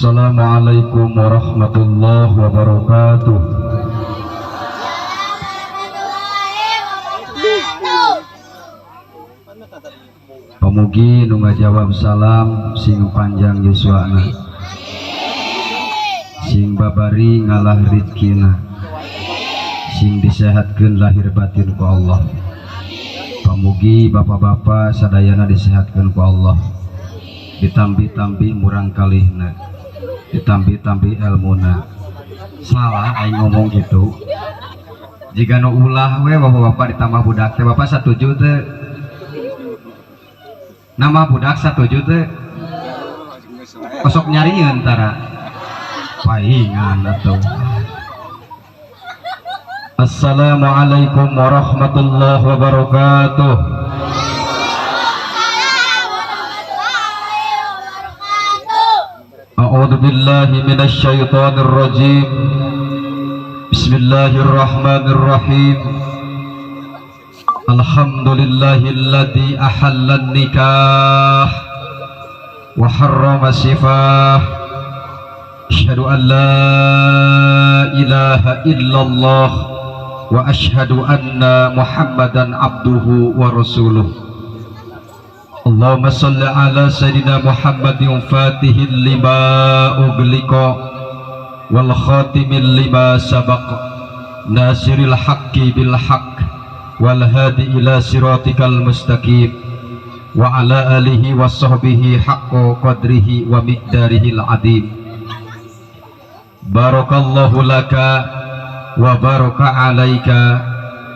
Assalamualaikum warahmatullahi wabarakatuh. Pamugi nu ngajawab salam sing panjang yuswana, sing babari ngalah rizkina, sing disehatkeun lahir batin ku Allah. Pamugi bapak-bapak sadayana disehatkeun ku Allah, ditambi-tambi murang kalihna, ditambi-tambi ilmuna. Salah aing ngomong gitu. Jika nu ulah we bapak-bapak ditambah budak teh bapak satuju teh. Nama budak satuju teh. Kosok nyarieun tara. Paingan atuh. Assalamualaikum warahmatullahi wabarakatuh. A'udzu billahi minasy syaithanir rajim. Bismillahirrahmanirrahim. Alhamdulillahilladzi ahallan nikah wa harrama sifah. Asyhadu an la ilaha illallah wa asyhadu anna Muhammadan abduhu wa rasuluh. Allahumma salli ala sayyidina Muhammadin fatihil lima ughliqa wal khatimil lima sabaq nasiril haqqi bil haqq wal hadi ila siratikal mustaqim wa ala alihi wa sahbihi haqqa qadrihi wa miqdarihil adim. Barakallahu laka wa baraka alaika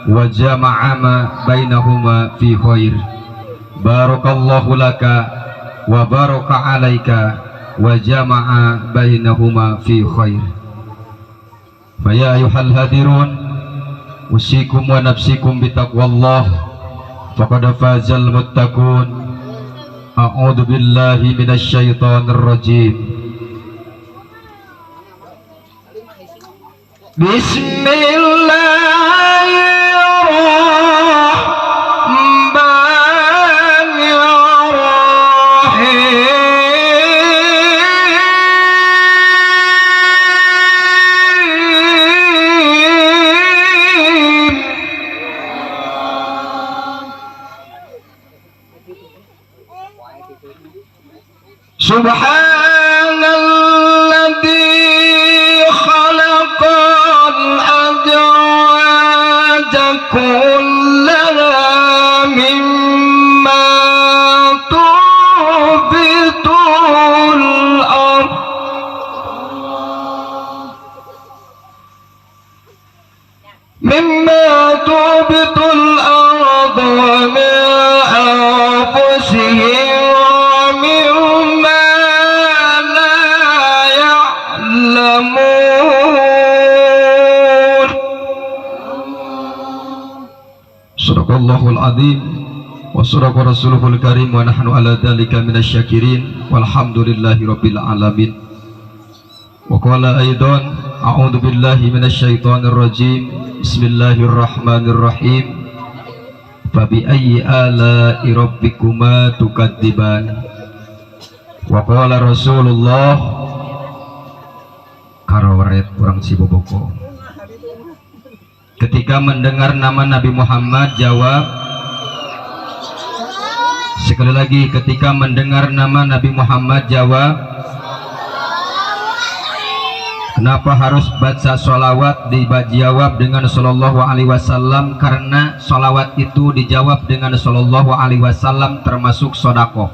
wa jama'a ma bainahuma fi khair. Barakallahu laka wa baraka alaika wa jama'a bainahuma fi khair. Fa ya ayyuhal hadirun usikum wa nafsikum bitaqwallah faqad fazal muttaqun. A'udzu billahi minasy syaithanir rajim. Subhanalladzi khalaqal azwaja kullaha mimma tunbitul ardh wa min anfusihim Sadaqallahul azim wa sadaqa rasuluhul karim wa nahnu ala dzalika minasyakirin walhamdulillahi rabbil alamin. Wa qala aidan a'udzu billahi minasyaitonir rajim. Bismillahirrahmanirrahim. Fa bi ayyi ala'i rabbikuma tukadziban. Wa qala Rasulullah karawret urang Ciboboko. Ketika mendengar nama Nabi Muhammad jawab. Sekali lagi, ketika mendengar nama Nabi Muhammad jawab. Kenapa harus baca sholawat? Dijawab dengan sallallahu alaihi wasallam karena sholawat itu dijawab dengan sallallahu alaihi wasallam termasuk sodakoh.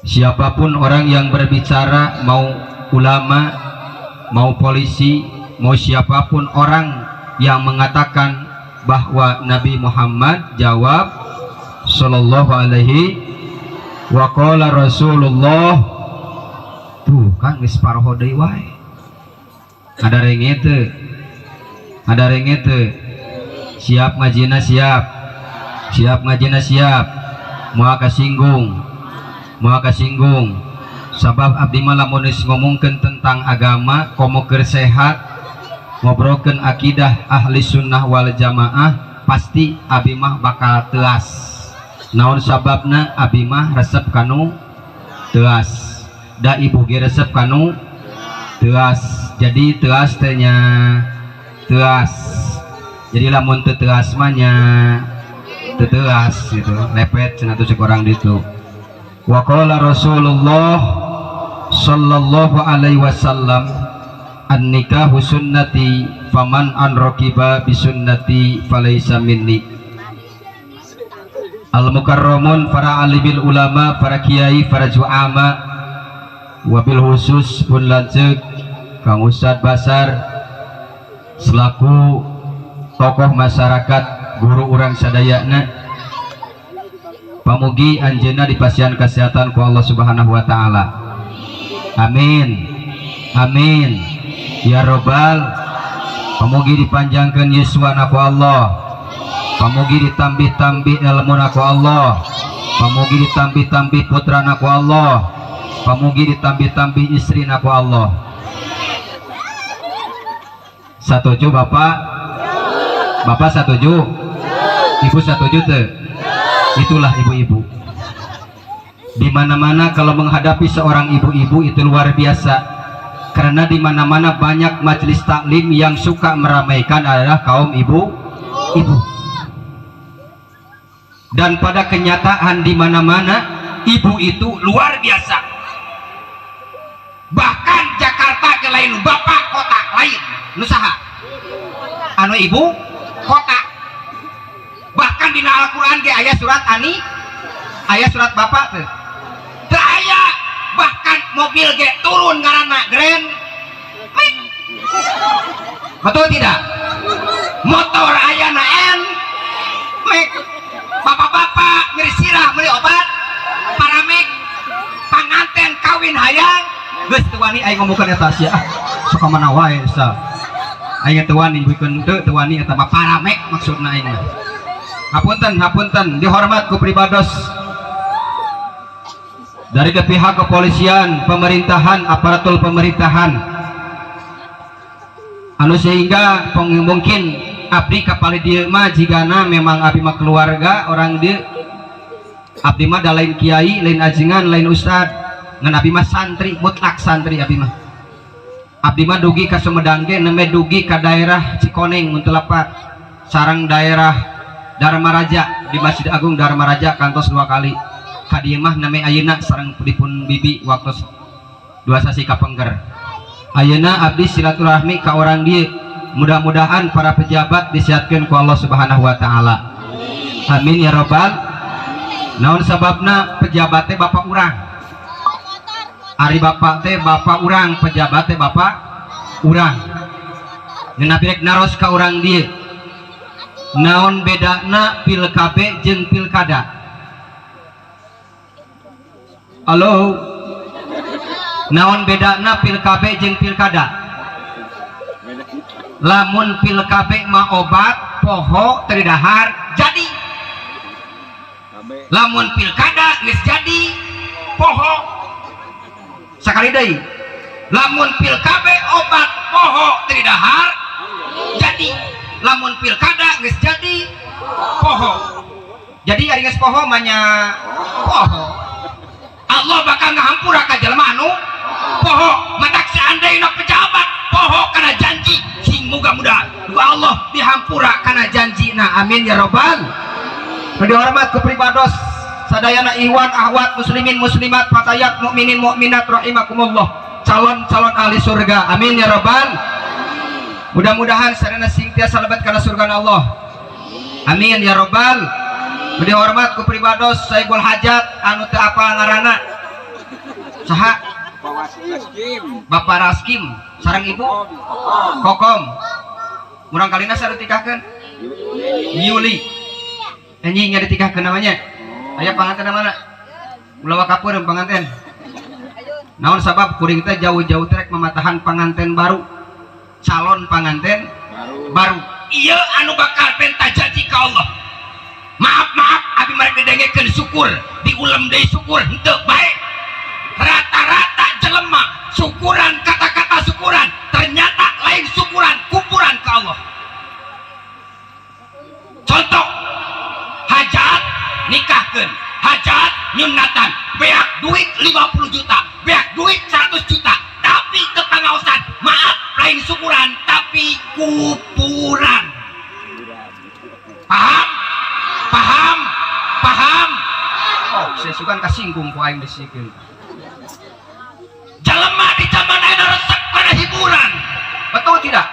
Siapapun orang yang berbicara, mau ulama, mau polisi, mau siapapun orang yang mengatakan bahwa Nabi Muhammad jawab sallallahu alaihi wa qala Rasulullah, tuh kan geus paroho deui wae. Ada rengete, siap ngajina siap ngajina siap, moal kasinggung sabab abdi mah lamun ngomongkeun tentang agama komo keur sehat, ngobrolkeun akidah ahli sunnah wal jamaah, pasti abi mah bakal teas. Naon sababna? Abi mah resep kanu teas. da ibu ge resep kanu teas. Jadi teas tehnya teas. Jadi lamun teu teas mah nya teu teas gitu. Lepet cenah tuh orang ditu. Wa qala Rasulullah sallallahu alaihi wasallam an-nikahu sunnati faman an raqiba bi sunnati falaysa minni. Al-mukarramun para alimil ulama, para kiai, para juama, wabil khusus pun lanjut Kang Ustad Basar selaku tokoh masyarakat, guru urang sadayana, pamugi anjeunna dipasihan kesehatan ku Allah Subhanahu wa taala. Amin. Amin. Ya Robbal, pamugi dipanjangkeun yuswana ku Allah. Pamugi ditambih-tambih ilmuna ku Allah. Pamugi ditambih-tambih putrana ku Allah. Pamugi ditambih-tambih istrina ku Allah. Satuju Bapak? Bapak satuju? Ibu satuju teu? Itulah ibu-ibu. Di mana-mana kalau menghadapi seorang ibu-ibu itu luar biasa. Karena di mana-mana banyak majelis taklim yang suka meramaikan adalah kaum ibu-ibu. Dan pada kenyataan di mana-mana ibu itu luar biasa. Bahkan Jakarta ke lain bapak kota lain nusaha anu ibu kota. Bahkan di Al-Quran ge aya surat ani, aya surat bapak teh aya. Bahkan mobil ge turun ngaranna Grand Max. Betul tidak? Motor aya na N Max. Bapak-bapak ngeri sirah beli obat paramek, panganten kawin hayang geus teu wani aing ngomongkeun eta sia sok mana wae sa aing teu wani bikeun teu wani eta mah paramek maksudna aing mah. Hapunten dihormat ku pribados dari ke pihak kepolisian, pemerintahan, aparatur pemerintahan anu sehingga mungkin abdi kapal dia mah jigana memang abdi mah keluarga orang dia, abdi mah da lain kiai, lain ajengan, lain ustad, ngan abdi mah santri, mutlak santri abdi mah. Abdi mah dugi ka Sumedang ge neme dugi ka daerah Cikoneng mun teu lapat, sareng daerah Dharma Raja, di Masjid Agung Dharma Raja kantos 2 kali. Ka dieu mah neme ayeuna sareng dipun bibi waktu 2 sasi ka Pengger. Ayeuna abdi silaturahmi ka orang dia. Mudah-mudahan para pejabat disihatkeun ku Allah Subhanahu wa taala. Amin ya Rabbal. Naon sababna pejabat teh bapak urang. Ari bapak teh bapak urang, pejabat teh bapak urang. Ngeuna rek naros ka urang dieu. Naon bedana pilkabe jeung pilkada? Halo. Naon bedana pilkabe jeung pilkada? Lamun pilkabe mah obat poho tridahar jadi. Lamun pilkada geus jadi poho sakali deui. Lamun pilkabe obat poho tridahar jadi. Lamun pilkada geus jadi poho. Jadi ari geus poho mah nya poho. Allah bakal ngahampura ka jelema anu poho. Matak seandaina pejabat poho karena janji sing muga-muga Allah dihampura karena janji. Nah amin ya Rabbal. Dihormat ku pribados sadayana ikhwan ahwat muslimin muslimat fatayat mukminin mukminat rahimakumullah, calon-calon ahli surga. Amin ya Rabbal. Mudah-mudahan sarana sing tiasa lebat kana surga Allah. Amin ya Rabbal. Dihormat ku pribados Saibul Hajat anu teu apal ngaranna saha? Bapak Raskim sareng Ibu Kokom. Murang kalina sareng tikahkeun Yuli. Anjing nya ditikahkeun namanya. Aya panganten mana? Ulah wakapeureuh panganten. Naon sabab kuring teh jauh-jauh trek mematahan panganten baru. Calon panganten baru. Ieu anu bakal penta janji ka Allah. Maaf abi mereka dengekeun syukur, diulam deui syukur henteu bae. Rata-rata jelema syukuran kata-kata syukuran ternyata lain syukuran kuburan ke Allah. Contoh hajat nikahkeun, hajat nyunatan, beak duit 50 juta, beak duit tersinggung ku aing disikeun. Jelema di zaman ayeuna resep pada hiburan. Betul tidak?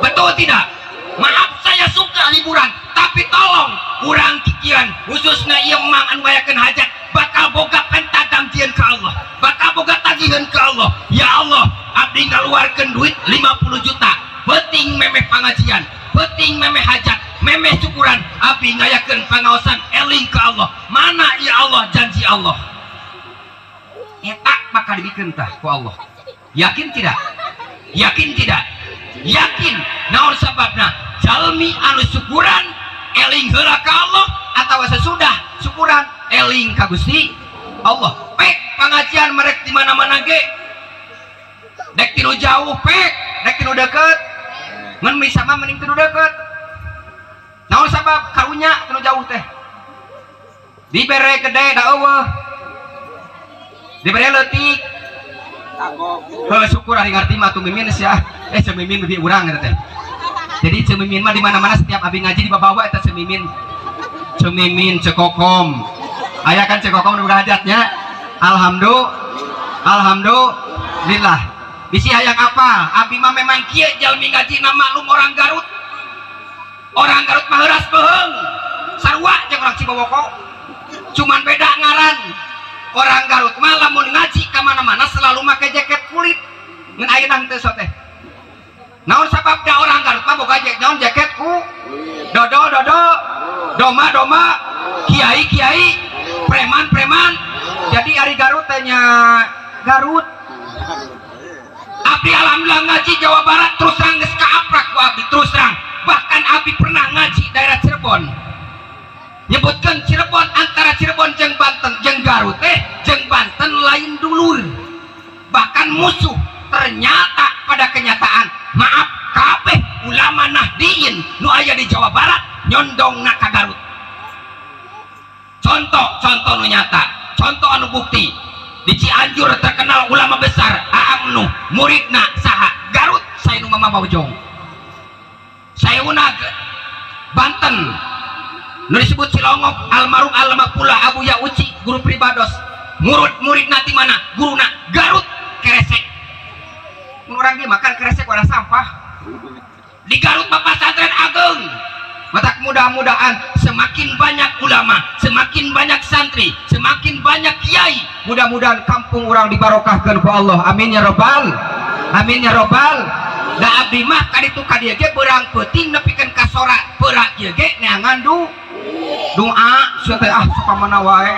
Betul tidak? Maaf saya suka hiburan, tapi tolong urang kikian khususnya ieu mang anu ngayakeun hajat bakal boga pentadam dieun ka Allah. Bakal boga tagihan ke Allah. Ya Allah, abdi ngaluarkeun duit 50 juta. Penting memeh pengajian, penting memeh hajat, memeh syukuran, abdi ngayakeun pangaosan eling ke Allah. Mana ya Allah janji Allah? Eta bakal dibikeun tah ku Allah. Yakin tidak? Yakin tidak? Yakin. Naon sababna? Jalmi anu syukuran eling heula ka Allah atawa sesudah syukuran eling ka Gusti Allah. Pek pengajian merek di mana-mana ge. Dek tinu jauh pek, dek tinu deket. Ngan bisa mah mending tinu deket. Naon sabab karunya tinu jauh teh? Dibere gede da eueuh. Dibere leutik. Heuh syukur ari ngarti mah tuh mimin sia. Cemimin bibi urang eta teh. Jadi cemimin mah di mana-mana setiap abi ngaji dibawa eta cemimin. Cemimin cekokom. Aya kan cekokom nu hajatnya. Alhamdulillah. Bisi hayang apa? Abi mah memang kieu jalmi ngaji na maklum orang Garut. Orang Garut mah heuras beheung. Sarua jeung urang Cibawoko. Cuman beda ngaran. Orang Garut mah lamun ngaji ka mana-mana selalu make jaket kulit. Ngan ayeuna teu teh. Naon sabab da orang Garut mah boga naon jaket ku dodo, doma, kiai, preman. Jadi ari Garut teh nya Garut. Abdi alhamdulillah ngaji Jawa Barat terus terang geus kaaprak ku abdi terus terang. Bahkan abdi pernah ngaji daerah Cirebon. Nyebutkeun Cirebon antara Cirebon jeung Banten jeung Garut jeung Banten lain dulur. Bahkan musuh. Ternyata pada kenyataan maaf kabeh ulama Nahdiyin nu aya di Jawa Barat nyondongna ka Garut. Contoh nu nyata, contoh anu bukti di Cianjur terkenal ulama besar Aamnu muridna saha Garut Sayyidina Mama Bawjong. Sayyuna Banten nu disebut Cilongok almarhum Almakula Abu Yauci guru pribados murid nanti mana guruna Garut Keresek. Orang dia makan kresek wadah sampah di Garut Bapak Pesantren Agung. Matak mudah-mudahan semakin banyak ulama, semakin banyak santri, semakin banyak kiai. Mudah-mudahan kampung orang dibarokahkeun ku Allah. Amin ya robbal, amin ya robbal. Da abdi mah kaditu ka dieu ge beurang peuting nepikeun ka sora peura ieu ge neangan doa sia teh supamana wae.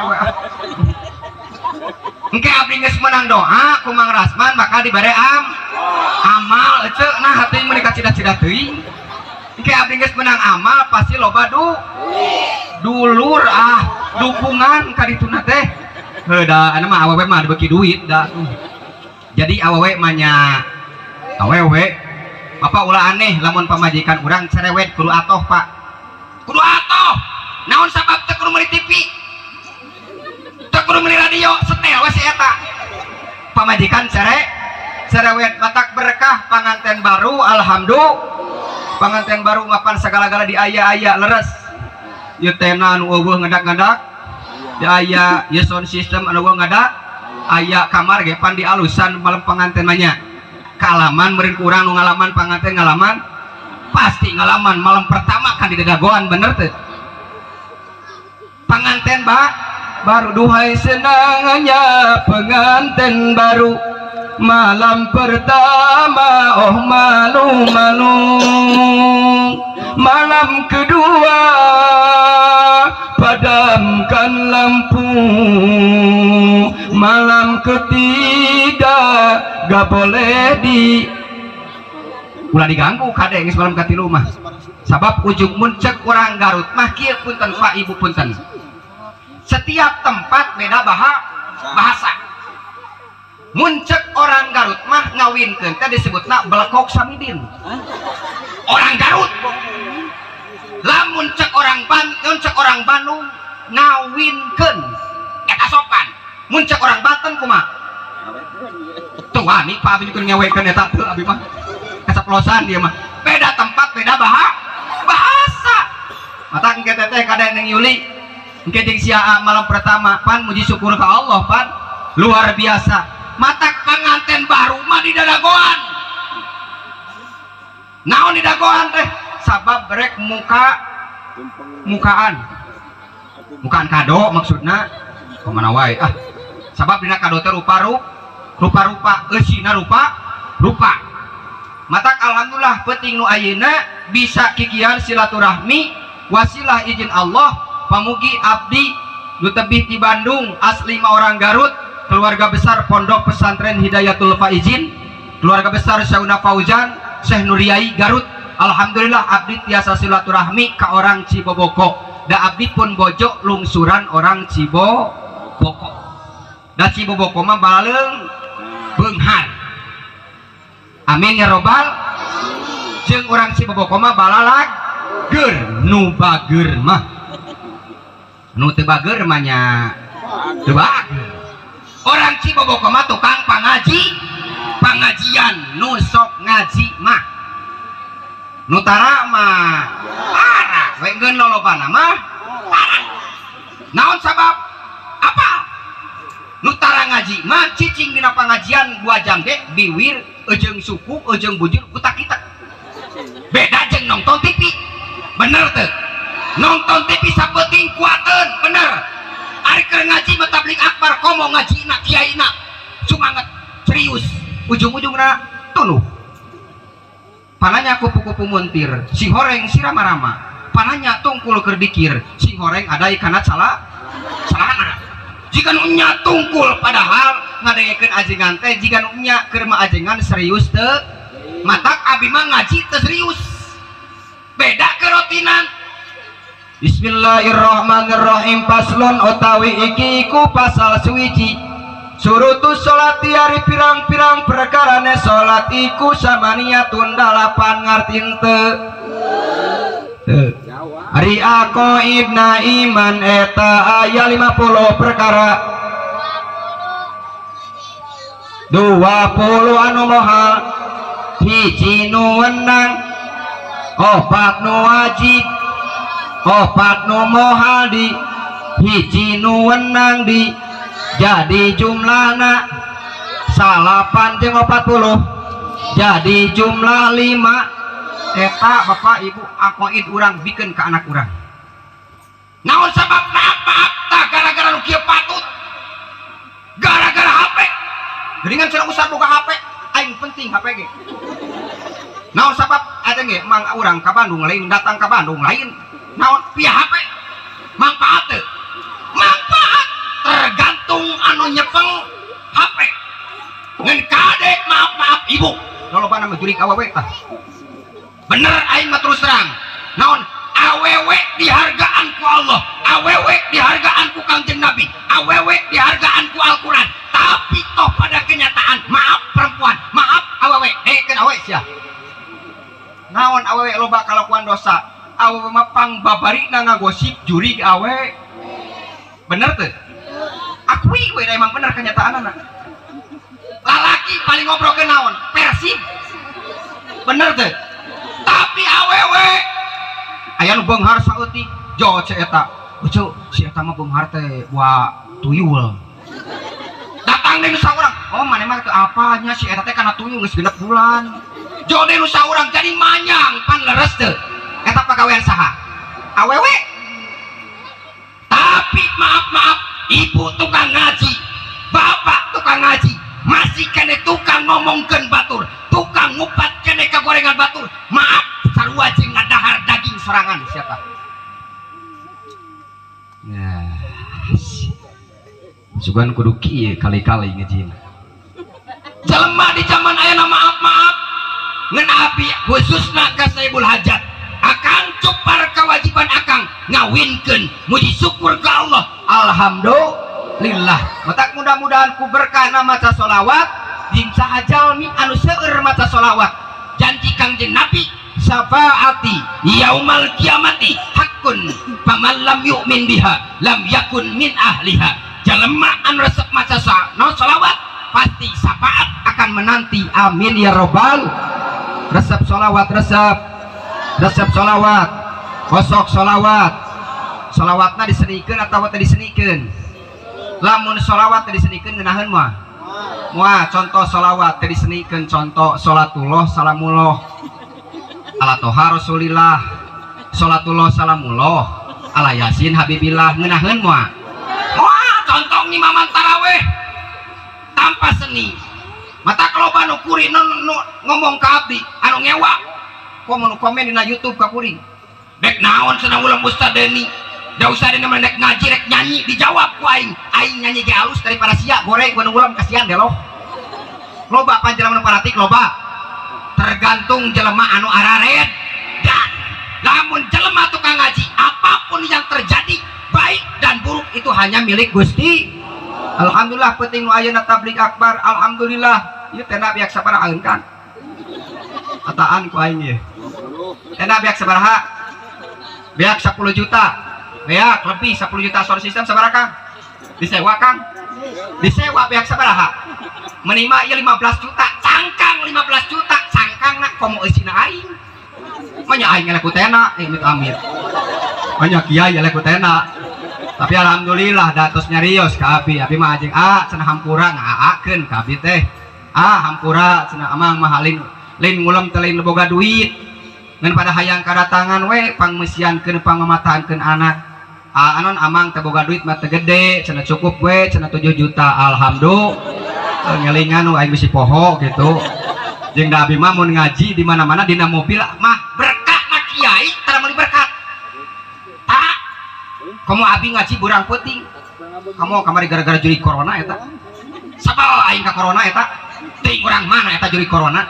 Engke abdi geus menang doa ku Mang Rasman maka dibere amal ceuk nah heuting meuni ka cida-cida teuing. Engke abdi geus menang amal pasti loba dulur dukungan ka dituna teh. Heuh da anu mah awewe mah dibeki duit da. Jadi awewe mah nya awewe Bapak ulah aneh lamun pamajikan urang cerewet kudu atoh Pak. Kudu atoh. Naon sabab teu kudu meuli TV? Kudu meuli radio setel we si eta pamajikan cerewet matak berkah panganten baru alhamdulillah panganten baru ngapan segala-gala di aya leres ieu tena anu eueuh ngadak-ngadak di aya ieu sound system anu eueuh ngadak aya kamar ge pan dialusan malam panganten mah nya kalaman meureun urang nu ngalaman panganten ngalaman pasti ngalaman malam pertama kan di dadagoan bener teu panganten baru duhai senangnya pengantin baru malam pertama oh malu-malu malam kedua padamkan lampu malam ketiga gak boleh ulah diganggu kade geus malam katilu mah sabab ujung muncek orang Garut mah kieu punten Pak Ibu punten. Setiap tempat beda bahasa. Muncek orang Garut mah ngawinkeun teh disebutna belekok samidin. Orang Garut. Lamun cek orang Bandung ngawinkeun eta sopan. Mun cek orang Banten kumaha? Tuh wani Pak abi keur ngewekeun eta teu abi mah. Kasaplosan dia mah. Beda tempat beda bahasa. Mata engke teh kada neng Yuli Engke sia malam pertama pan muji syukur ke Allah pan luar biasa. Matak panganten baru mah di dadagoan. Naon di dagoan teh? Sabab brek mukaan kado maksudna kemana wae sabab dina kado teh rupa-rupa eusina rupa matak alhamdulillah penting nu ayeuna bisa kikian silaturahmi wasilah izin Allah pamugi abdi nu tebih di Bandung asli mah orang Garut keluarga besar Pondok Pesantren Hidayatul Faizin keluarga besar Syauna Fauzan Syekh Nuriyai Garut. Alhamdulillah abdi tiasa silaturahmi ke orang Ciboboko da abdi pun bojo lungsuran orang Ciboboko da Ciboboko mah baleung beunghar amin ya robbal jeung orang Ciboboko mah balalag ger nu bager mah nu teu bager mah nya teu bager orang Ciboboko mah tukang pangajian nu sok ngaji mah Nutara mah parah, wengkeun lolobana mah parah. Naon sabab? Apa? Nutara ngaji mah cicing dina pangajian 2 jam ge biwir ejeung suku ejeung bujur utak-itak. Beda jeung nonton TV. Bener teu? Nonton TV sapeuting kuateun, bener. Ari keur ngaji mah tablik akbar komo ngajina kiaina. Sumanget serius. Ujung-ujungna tunuh. Pananya kupu-kupu muntir, si horeng si rama-rama. Pananya tungkul kerdikir, si horeng ada ikanat salahana. Jika nunya tungkul padahal ngadengekeun ajengan teh, jika nunya keur ajengan serius teu. Matak abi mah ngaji teu serius. Beda kerotinan. Bismillahirrahmanirrahim paslon otawi iki ku pasal suwiji. Surutus sholat hari pirang-pirang perkarane sholat iku samaniyatun 8 ngartin teu hari ako ibna iman eta aya 50 perkara 20 anu mohal hiji nu wenang 4 nu wajib 4 nu mohal di hiji nu wenang di jadi jumlahna 8 jeung 40 jadi jumlah 5 eta bapak ibu akoid urang bikin ke anak urang naon sabab maaf tak gara-gara nu kieu patut gara-gara HP geuningan cenah usah boga HP aing penting HP ge naon sabab ada ge mang urang ka Bandung lain datang ka Bandung lain naon via HP manfaat teu manfaat tergantung anu nyepeng HP ngan kade maaf ibu lolobana mah jurig awewe tah bener aing mah terus terang naon awewe dihargaan ku Allah awewe dihargaan ku Kangjeng Nabi awewe dihargaan ku Al-Quran tapi toh pada kenyataan maaf perempuan maaf awewe kan awewe sia naon awewe loba kalakuan dosa awewe mah pang babarina ngagosip jurig awewe bener tuh akui we emang bener kenyataan anak lalaki paling ngobrol ke naon Persib bener tuh tapi awewe aya nu beunghar saeutik jo eta ucu si eta mah beunghar teh wa tuyul datang deui nu saurang oh maneh mah teu apanya si eta teh kana tuyul geus 6 bulan jo deui nu saurang jadi manyang pan leres teu eta pagawean saha awewe tapi maaf ibu tukang ngaji bapak tukang ngaji masih kene tukang ngomongkeun batur tukang ngupat kene kagorengan batur maaf sarua jeung ngadahar daging sorangan siapa nah sugan kudu kieu kali-kali ngajina jelema di zaman ayeuna maaf ngan abi khususna ka Saibul Hajat akang cupar kewajiban akang ngawinkeun muji syukur ke Allah alhamdulillah matak mudah-mudahan ku berkahna maca sholawat jeung saha jalmi anu seueur maca sholawat janji Kangjeng Nabi syafaati yaumal kiamati hakun paman lam yu'min biha lam yakun min ahliha jelema anu resep maca sholawat pasti syafaat akan menanti amin ya robbal resep sholawat resep sholawat kosok sholawat sholawatna disenikeun atawa teu disenikeun? Lamun sholawat teu disenikeun ngeunaheun moal contoh sholawat teu disenikeun, contoh sholatullah salamullah ala toha rasulillah, sholatullah salamullah ala yasin habibillah ngeunaheun moal contoh ngimaman taraweh tanpa seni mata keloba nu kuring ngomong ka abdi anu ngewa komen dina YouTube ka kuring dek naon cenah ulah Ustaz Deni da Ustaz Deni mah dek ngaji rek nyanyi dijawab ku aing nyanyi ge halus daripada sia goreng ku ulam kasihan deh loh loba panjelema nu paratik loba tergantung jelema anu arared dan lamun jelema tukang ngaji apapun yang terjadi baik dan buruk itu hanya milik Gusti. Alhamdulillah penting nu ayeuna tablik akbar alhamdulillah ieu teh biak sabaraha kan kataan ku aing ieu teh biak sabaraha biak 10 juta biak lebih 10 juta sound system sabaraha Kang disewa Kang disewa biak sabaraha menima ieu 15 juta cangkang 15 juta cangkangna komo eusina aing manya aing elek kutena amit-amit banyak kiai elek kutena tapi alhamdulillah datos nyarios ka abi mah ajeng cenah hampura ngaakeun ka abi teh hampura cenah amang mahalin lain ngulam teh lain boga duit ngan pada hayang kadatangan we pangmesiankeun pangmamatahankeun anak anon amang teh boga duit mah teh gede cenah cukup we cenah 7 juta alhamdulillah ngelingan aing bisi poho gitu jeung da abi mah mun ngaji di mana-mana dina mobil mah berkah na kiai tara meuli berkat tak kamu abi ngaji burang penting kamu kamari gara-gara juri corona eta sabal aing ka corona eta teuing urang mana eta juri corona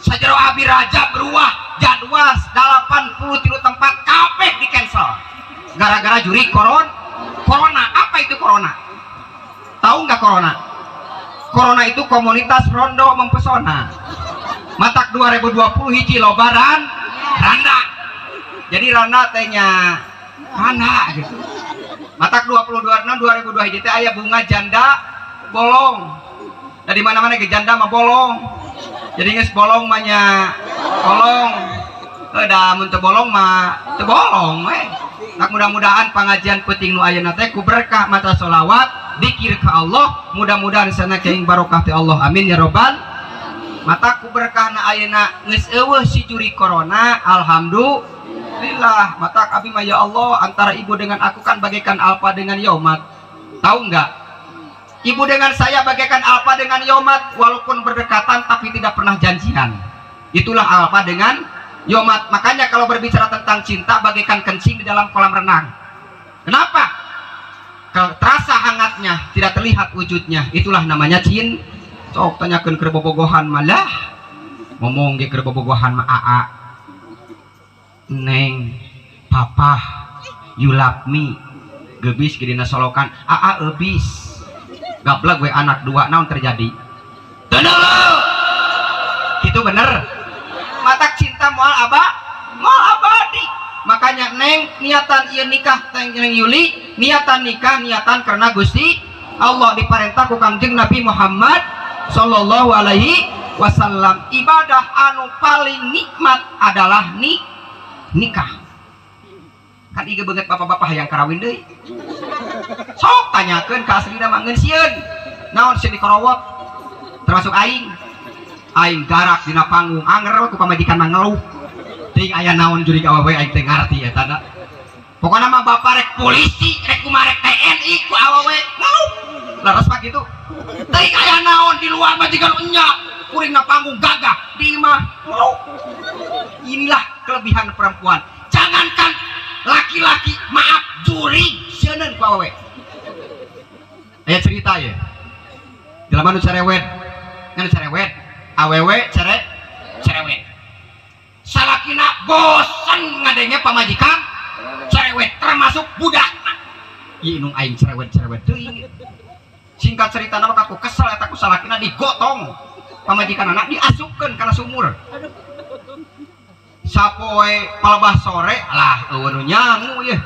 sajero abi raja beruah jadwal 83 tempat kabeh di cancel gara-gara juri corona. Apa itu corona? Tahu nggak corona? Corona itu komunitas rondo mempesona matak 2020 hiji lobaran randa jadi randa tehnya mana gitu matak 2002 hiji teh aya bunga janda bolong dari mana-mana ke janda mah bolong jadi geus bolong mah nya bolong da mun teu bolong mah teu bolong we tak mudah-mudahan pengajian penting nu ayeuna teh ku berkah mata sholawat dikir ke Allah mudah-mudahan sana keing barokah ti Allah amin ya robbal mata ku berkah na ayeuna geus eueuh si juri corona alhamdulillah mata abi mah ya Allah antara ibu dengan aku kan bagaikan alfa dengan yomat tahu enggak ibu dengan saya bagaikan alfa dengan yomat walaupun berdekatan tapi tidak pernah janjian itulah alfa dengan yomat makanya kalau berbicara tentang cinta bagaikan kencing di dalam kolam renang kenapa? Terasa hangatnya tidak terlihat wujudnya itulah namanya cinta sok tanyakeun keur bobogohan malah ngomong ge keur bobogohan mah aa neng papa you love me gebis ke dina solokan aa eubis gablek we anak dua naon terjadi tenang gitu bener matak cinta moal abadi makanya neng niatan ieu nikah teng Yuli niatan nikah niatan karena Gusti Allah diparentah ku Kangjeng Nabi Muhammad sallallahu alaihi wasallam ibadah anu paling nikmat adalah nikah kan ieu beungeut bapak-bapak hayang karawin deui sok tanyakeun ka aslina mah ngeun sieun naon sieun dikorowot termasuk aing garak dina panggung anger ku pamajikan mah ngeluh ting aya naon jurig awewe aing teh ngarti eta da pokona mah bapak rek polisi rek kumarek TNI ku awewe ngeluh laras pak gitu ting aya naon di luar majikan enyak kuring na panggung gagah di mah ngeluh inilah kelebihan perempuan jangankan laki-laki maaf juri sieun ku awewe aya cerita ya jelema nu cerewet ngan cerewet awewe cerewet salakina bosan ngadenge pamajikan cerewet termasuk budak ieu nu aing cerewet teuing singkat cerita nama aku kesel eta ku salakina digotong pamajikan anak diasupkeun kana sumur sapoe palebah sore lah eueuh nu nyangu ieu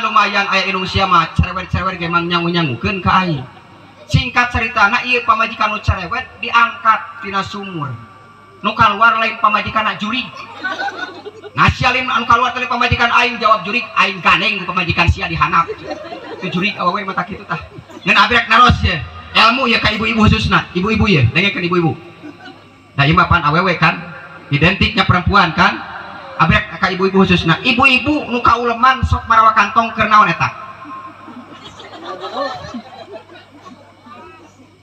lumayan aya inung sia mah cerewet ge mang nyangu-nyangukeun ka aing singkat ceritana ieu pamajikan nu cerewet diangkat tina sumur nu kaluar lain pamajikan juri Nasialim anu keluar dari pamajikan aing jawab jurik aing ganeng ku pamajikan sia dihanap. Itu jurik awewe mata kitu tah. Ngan abrek naros ya. Ilmu ya ka ibu-ibu khususna, ibu-ibu ya, dengekeun ibu-ibu. Da ieu mah pan awewe kan, identiknya perempuan kan. Abrek ka ibu-ibu khususna. Ibu-ibu nu kauleman sok marawa kantong keur naon eta?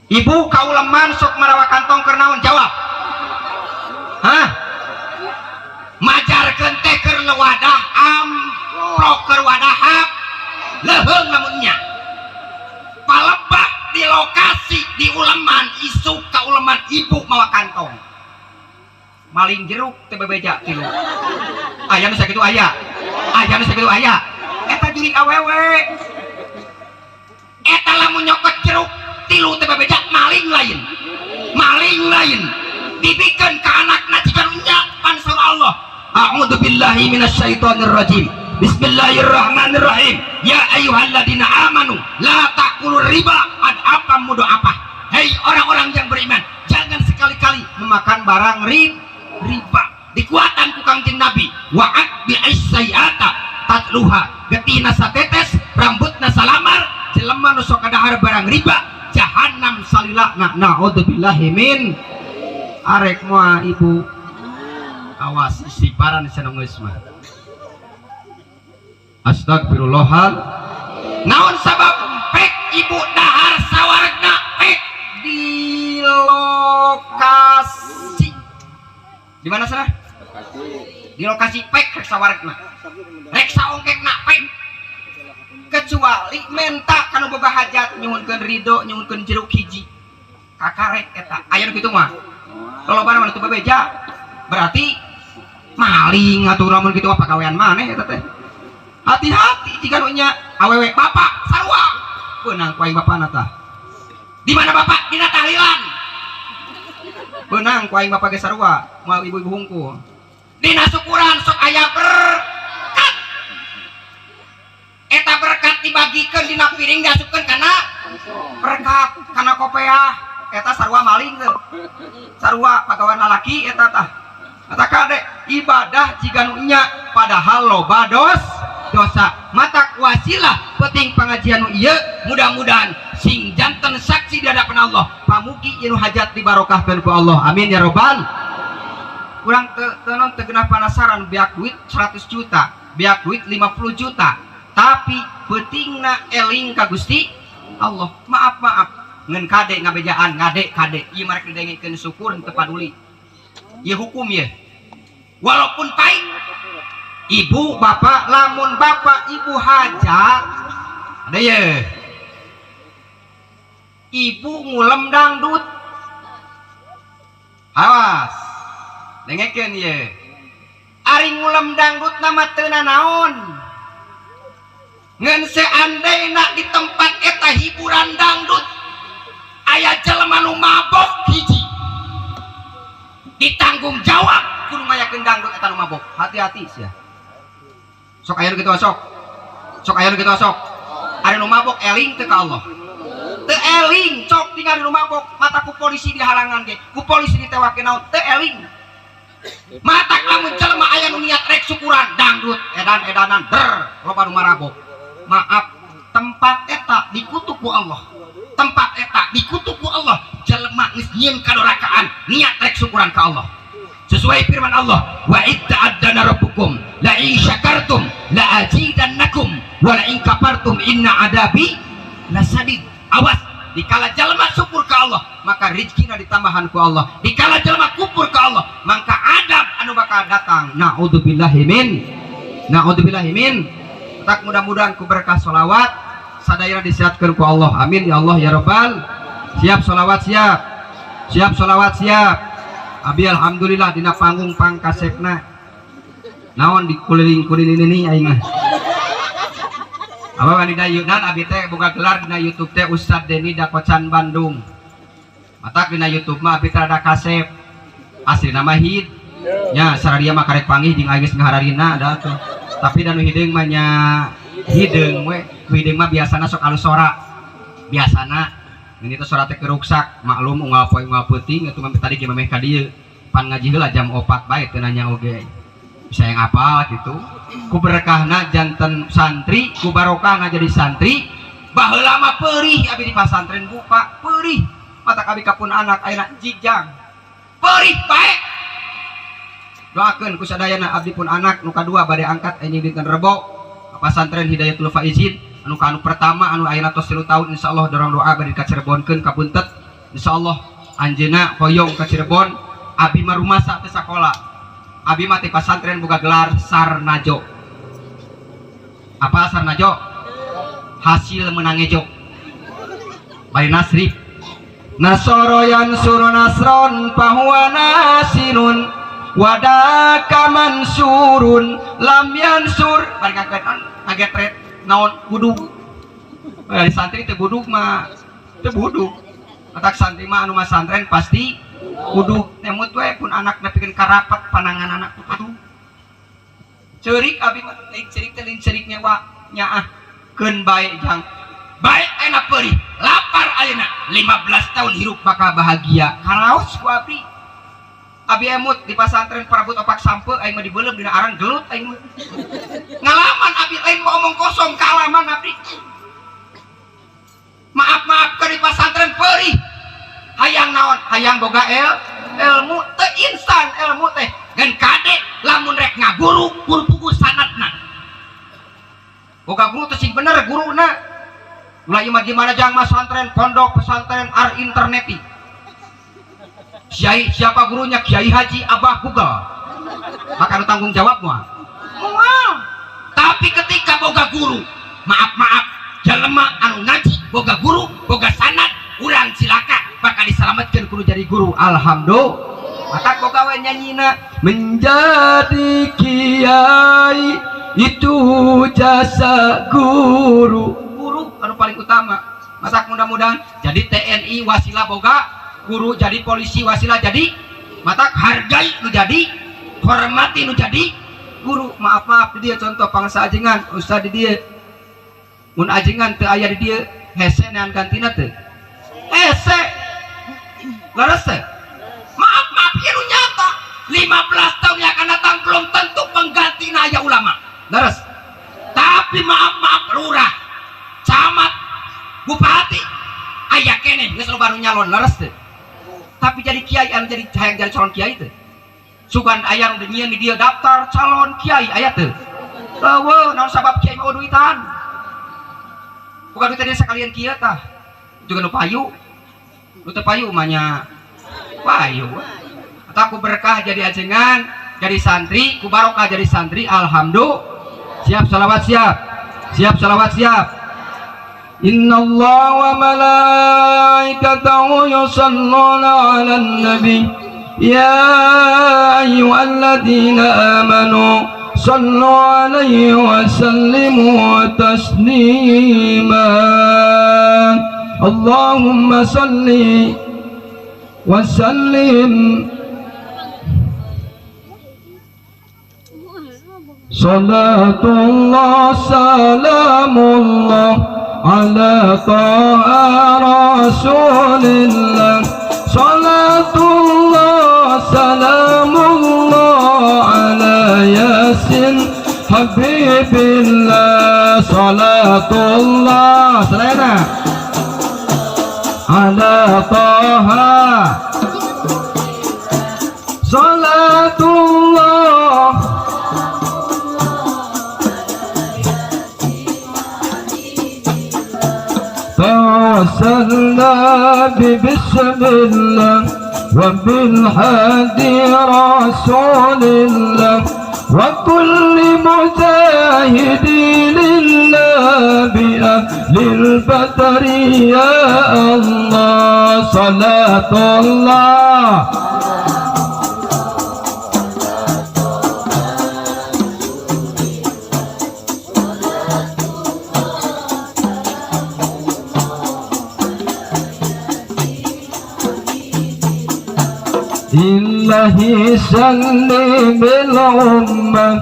Ibu kauleman sok marawa kantong keur naon? Jawab. Hah? Majarkeun teh keur wadah amplok keur wadahap leuheung lamunnya. Palebak di lokasi di uleman isuk ka uleman ibu mawa kantong. Maling jeruk teu bebeja tilu. Aya nu sakitu aya. Aya nu sakitu aya. Eta jurik awewe. Eta lamun nyokot jeruk tilu teu bebeja maling lain. Maling lain. Dibikeun ka anakna jigan nya pansur Allah. A'udzu billahi minasyaitonir rajim. Bismillahirrahmanirrahim. Ya ayyuhalladzina amanu la taqulur riba ad'afan mudha'afah. Hei orang-orang yang beriman, jangan sekali-kali memakan barang riba. Dikuatan ku Kangjeng Nabi, wa'at bi'is sayyi'ata tatluha. Getina satetes, rambutna salamar, jelema nu sok kadahar barang riba, jahannam salilakna. Na'udzubillahi min. Arek moal ibu. Awas istighfaran cenah geus mah. Astagfirullahal. Naon sabab pek ibu dahar sawargna pek di lokasi. Di mana sana? Di lokasi pek rek sawargna. Rek saongkekna pek. Kecuali menta kana boga hajat nyuhunkeun ridho, nyuhunkeun jeruk hiji. Kakarek eta. Aya nu kitu mah. Lolobana mah teu bebeja. Berarti maling atuh lamun kitu apa kawean maneh eta teh. Hati-hati jika nya awewe bapak sarua beunang ku aing bapana tah. Di mana bapak? Dina tahlilan. Beunang ku aing bapak ge sarua moal ibu-ibu hungkul. Dina syukuran sok aya berkat. Eta berkat dibagikeun dina piring diasupkeun kana berkat kana kopeah. Eta sarua maling teh. Sarua pagawean lalaki eta tah. Eta kade ibadah jika nya padahal loba dosa mata wasilah penting pengajian ieu mudah-mudahan sing janten saksi di hadapan Allah pamugi ieu hajat dibarokahkeun ku Allah amin ya robbal. Kurang teu genah panasaran biak duit 100 juta biak duit 50 juta tapi pentingna eling ka Gusti Allah. Maaf ngeun kade ngabejaan ngade kade ieu marek didengikeun syukur teu paduli ieu hukum ya walaupun pahit. Ibu bapak lamun bapak ibu hajat ada ya ibu ngulem dangdut awas dengekeun ya ari ngulem dangdut nama teu naon ngan seandaina di tempat eta hiburan dangdut aya jelema nu mabok hiji ditanggung jawab kudu ngayakeun dangdut eta nu mabok. Hati-hati sia. Sok aya nu kitu sok aya nu kitu sok ari nu mabok eling teu ka Allah teu eling cok tinggal nu mabok mata ku polisi dihalangan ge ku polisi ditewakeun naon teu eling mata lamun jelema aya nu niat rek syukuran dangdut edan-edanan loba nu marabok. Maaf tempat eta dikutuk ku Allah tempat eta dikutuk ku Allah jelema geus nyieun kadorakaan niat rek syukuran ka Allah sesuai firman Allah wa itta'addana rabbukum la in syakartum la azidannakum wa la in kafartum inna adabi lasadid. Awas dikala jalma syukur ke Allah maka rezekina ditambahan ku Allah dikala jalma kufur ke Allah maka adab anu bakal datang. Naudzubillahi min tak mudah-mudahan ku berkah sholawat sadaya disiatkeun ku Allah amin ya Allah ya rabbal. Siap sholawat siap sholawat siap. Abi alhamdulillah dina panggung pangkasepna naon dikuliling-kuliling ini aing mah apa wani dayeunan abi teh boga gelar dina YouTube teh Ustad Deni Dakocan Bandung matak dina YouTube mah abi teh ada kasep asli nama hid nya saradia mah karek panggih jeung geus ngahararina da tuh tapi danu hideung mah nya hideung we hideung mah biasana sok alus sora biasana ini tuh surat keruksak maklum unggal poe unggal peuting atuh mah tadi ge memeh ka dieu pan ngaji heula jam 4 bae teu nanya oge saya ngapa gitu ku berkahna janten santri ku barokahna jadi santri baheula mah perih abi di pasantren buka perih mata abi kapun anak ayeuna jijang perih bae doakeun ku sadayana abdi pun anak nu kadua bade angkat anjing dinten Rebo pasantren Hidayatul Faizin anu pertama anu ayeuna tos 3 tahun insyaallah dorong doa bade ka Cirebonkeun kapuntet insyaallah anjeunna hoyong ka Cirebon abi mah rumasa teh sakola abi mah ti pasantren boga gelar sarnajo apa sarnajo hasil menang ejo bari nasrif nasoro yansuru nasron fahuwa nasirun wadaka mansurun lam yansur bari ngagetret naon budug bari santri teh budug mah teu budug atak santri mah anu mah santren pasti budug nemut we pun anak nepikeun karapat panangan anak kudu ceurik abi mah ceurik teh lain ceuriknya wa nyaah keun bae jang bae enak perih lapar ayeuna 15 tahun hirup bakal bahagia karaos ku abdi abi emut di pasantren parabut opak sampe aing mah dibeulem dina arang gelut aing mah ngalaman abi lain mau omong kosong kalaman abdi maaf ke di pasantren perih hayang naon hayang boga ilmu teh instan ilmu teh ngan kade lamun rek ngaguru guru pugu sanadna boga guru teh sing bener guruna ulah ieu mah di mana jang pasantren pondok pesantren ar interneti Kiai siapa gurunya Kiai Haji Abah Google maka ada tanggung jawab mah tapi ketika boga guru maaf jelema anu ngaji boga guru boga sanad urang silaka bakal diselamatkan kudu jadi guru alhamdulillah maka boga we nyanyina menjadi kiai itu jasa guru anu paling utama masa mudah-mudahan jadi TNI wasilah boga guru jadi polisi wasilah jadi mata hargai nu jadi hormati nu jadi guru maaf di dia contoh pangsa ajengan ustad di dia mun ajengan teu aya di dia hese nean gantina teu hese laras teh maaf ieu nu nyata 15 tahun yang akan datang belum tentu penggantina aya ulama laras tapi maaf lurah camat bupati aya keneh geus loba nu nyalon laras teh tapi jadi kiai anu jadi hayang jadi calon kiai teh sugan aya nu nyieun di dia daftar calon kiai aya teh eueuh naon sabab kiai mah duitan bukan duitan sakalian kieu tah juga nu payu nu teu payu mah nya payu eta ku berkah jadi ajengan jadi santri ku barokah jadi santri alhamdulillah siap salawat siap إن الله وملائكته يصلون على النبي يا أيها الذين آمنوا صلوا عليه وسلموا تسليما اللهم صل وسلم صلاة الله سلام الله على طه رسول الله صلاة الله سلام الله على ياسين حبيب الله صلاة الله سلامنا على طه صلاة الله توسلنا ببسم الله وبالهادي رسول الله وكل مجاهد لله بأهل البدر يا الله صلاة الله إلهي سلم الأمة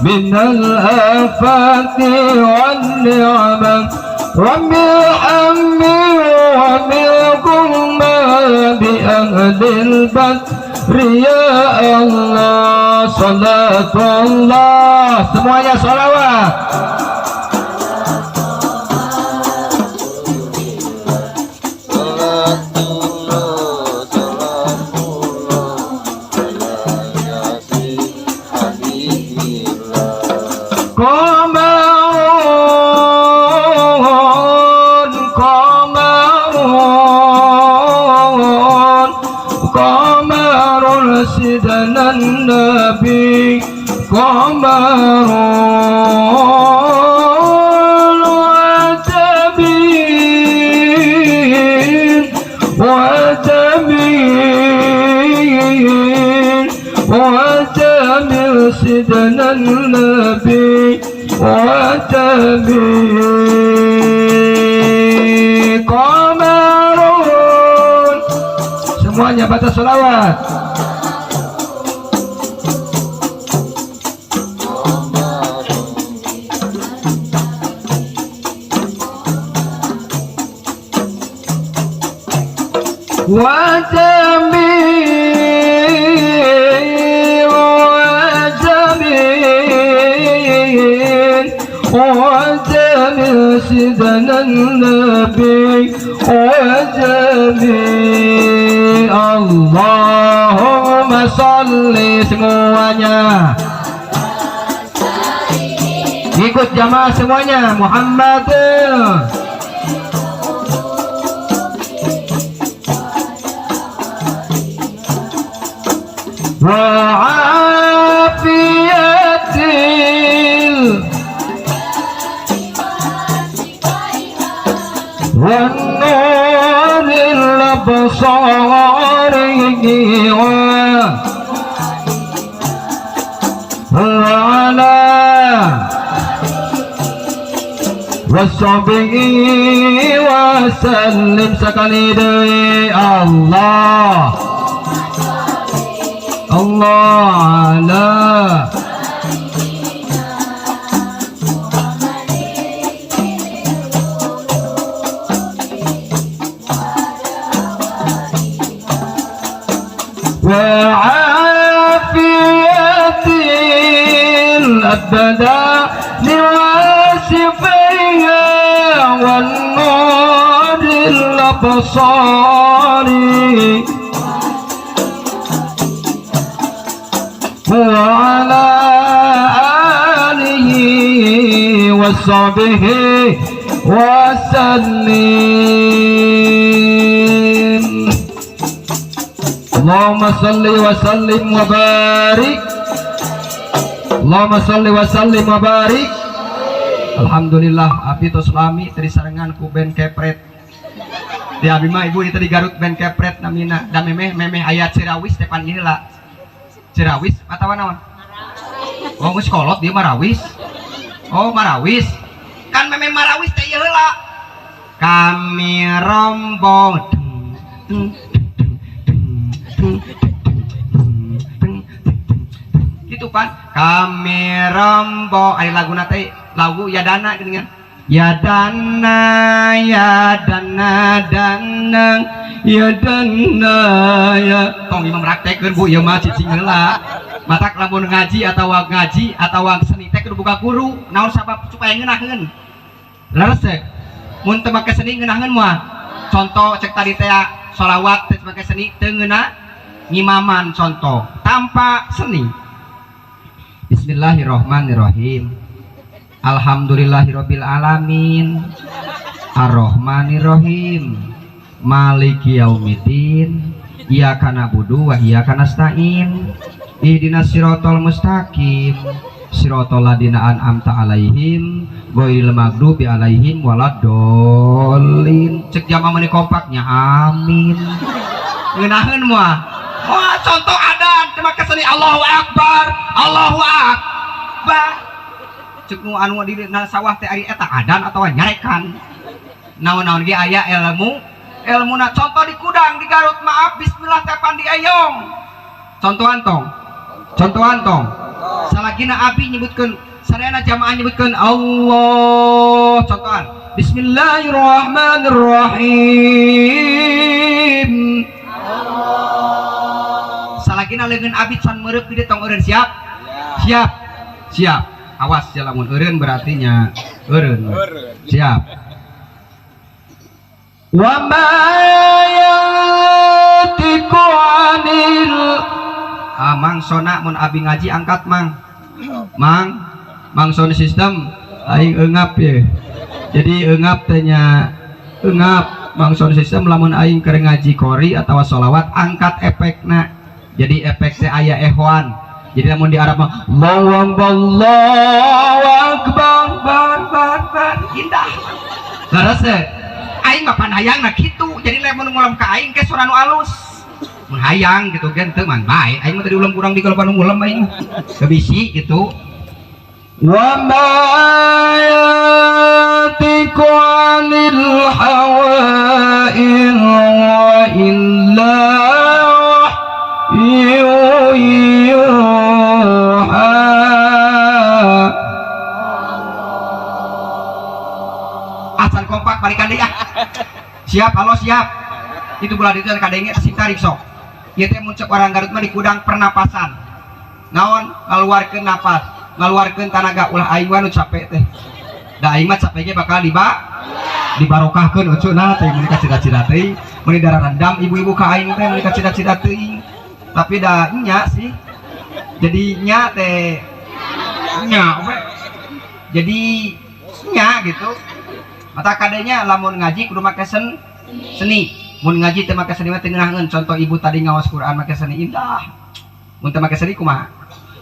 من الآفات والنعمة ومن هم ومن غمة بأهل البدر Ria Allah, salatullah. Semuanya salawat. سيدنا النبي قمر وجميل وجميل وجميل سيدنا النبي وجميل قمر. Semuanya baca selawat. وجميل وجميل وجميل سيدنا النبي وجميل. Allahumma salli. Semuanya ikut jamaah semuanya. Muhammad wa'afiyatil wanuril absari wa'ala wassabihi wasallim. Sekali deui Allah Allah ala wa'afiyatil abdani wasifaiha wan nuril absari وعلى آله وصحبه وسلم. اللهم صل وسلم وبارك. اللهم صل وسلم وبارك. Alhamdulillah abi tos lami tadi sarengan ku band kepret. Di abi mah ibu tadi Garut band kepret namina da memeh ayat Cirawis depan ini lah. Cirawis atau naon? Oh geus kolot dia Marawis. Oh Marawis. Kan memang Marawis teh ieu heula. Kami rombong. Gitu kan? Kami rombong aya laguna teh lagu Yadana geuning. Yadana Yadana danang Yadana ya. Tong imam praktekkeun Bu ieu mah cicing heula. Matak lamun ngaji atau seni teh kudu buka guru. Naon sabab supaya ngeunaheun. Leres teh. Mun teu make seni ngeunaheun moal. Contoh cek tadi teh sholawat teh make seni teu ngeunah ngimaman contoh tanpa seni. Bismillahirrahmanirrahim. Alhamdulillahirabbil alamin. Ar-Rahmanirrahim. Maliki yaumiddin. Iyyaka na'budu wa iyyaka nasta'in. Ihdinas siratal mustaqim. Siratal ladzina an'amta 'alaihim ghairil maghdubi 'alaihim waladdallin. Cek jamaah meni kompaknya amin. Ngeunaheun moal. Oh contoh adan teu make seni Allahu Akbar. Allahu Akbar. Cek nu anu di sawah teh ari eta adan atawa nyarekan. Naon-naon ge aya elmuna contoh di Kudang di Garut maaf bismillah teh pandi ayong. Contohan tong. Salagina abi nyebutkeun sarena jamaah nyebutkeun Allah. Contohan Bismillahirrahmanirrahim. apalagi leungeun abdi can meureup di tong eureun siap siap awas ya lamun eureun berarti nya eureun siap wa ma yantiqu anil mangsona mun abi ngaji angkat mang sound system aing eungap ya jadi eungap tanya eungap mang sound system lamun aing keur ngaji qori atawa sholawat angkat efekna jadi efek teh aya ehwan jadi lamun di Arab mah Allahu akbar bar indah laras teh aing mah pan hayangna kitu jadi lamun ngulam ka aing ke suara nu alus mun hayang gitu kan teu man bae aing mah tadi ulam kurang di kalau panu ngulam aing kebisi gitu wa ma yantiqu anil hawa illa yuha asal kompak balikan deui siap halo siap itu bulan itu kadenge asik tarik sok ieu teh mun cek orang Garut mah di kudang pernapasan naon ngaluarkeun napas ngaluarkeun tanaga ulah aing mah nu capek teh da aing mah capek ge bakal dibarokahkeun ucuna teh mun ka cita-cita teh mun darah rendam ibu-ibu ka aing teh mun ka cita-cita teuing tapi da nya sih jadi nya teh nya we jadi nya gitu mata kadenya lamun ngaji kudu make seni mun ngaji teh make seni mah teu ngeunaheun contoh ibu tadi ngawas Quran make seni indah mun teu make seni kumaha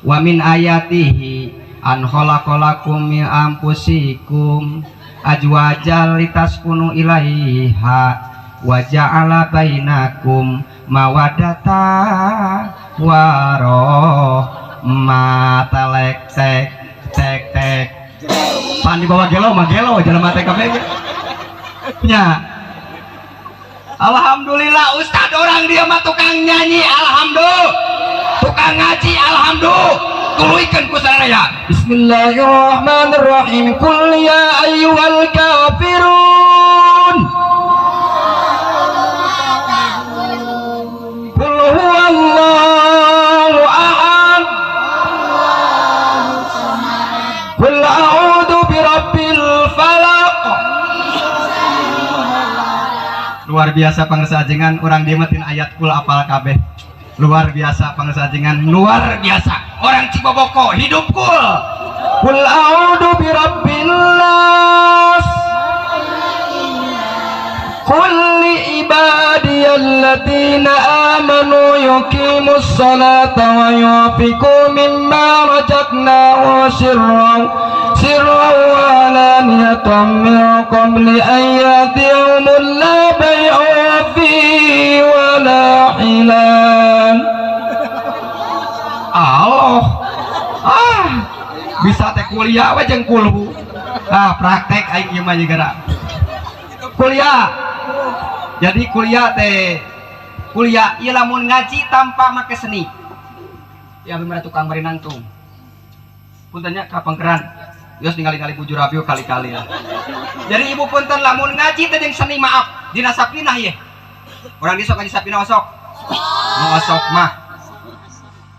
wa min ayatihi an khalaqalakum min anfusikum ajwajal litaskunu ilaiha wa ja'ala bainakum mawaddata warahmata lek tek pan di bawah gelo mah gelo jelema teh kabeh nya alhamdulillah ustad orang dia mah tukang nyanyi alhamdulillah tukang ngaji alhamdulillah tuluikeun ku saraya bismillahirrahmanirrahim qul ya ayyuhal kafirun qul huwallahu ahad qul a'udzu birabbil falaq luar biasa pangesajengan orang dia matin ayat kul apal kabeh luar biasa pangesajengan luar biasa orang Ciboboko hidup kul a'udzu birabbin nas qul li ibadiyalladzina amanu yuqimus salata wa yunfiqu mimma razaqnahum sirran wa alaniyatan min qabli an ya'tiyahumul la bay'un fihi wa la hilal Allah bisa teh kuliah we jeung kulhu praktek aing ieu mah gara kuliah jadi kuliah teh kuliah ieu lamun ngaji tanpa make seni ya bener tukang bari nangtung puntennya ka pangkeran geus ningali-ningali bujur rabiu kali-kali ya jadi ibu punten lamun ngaji teh jeung seni maaf dina sapinah ieu urang disok ngaji sapinah osok nu osok mah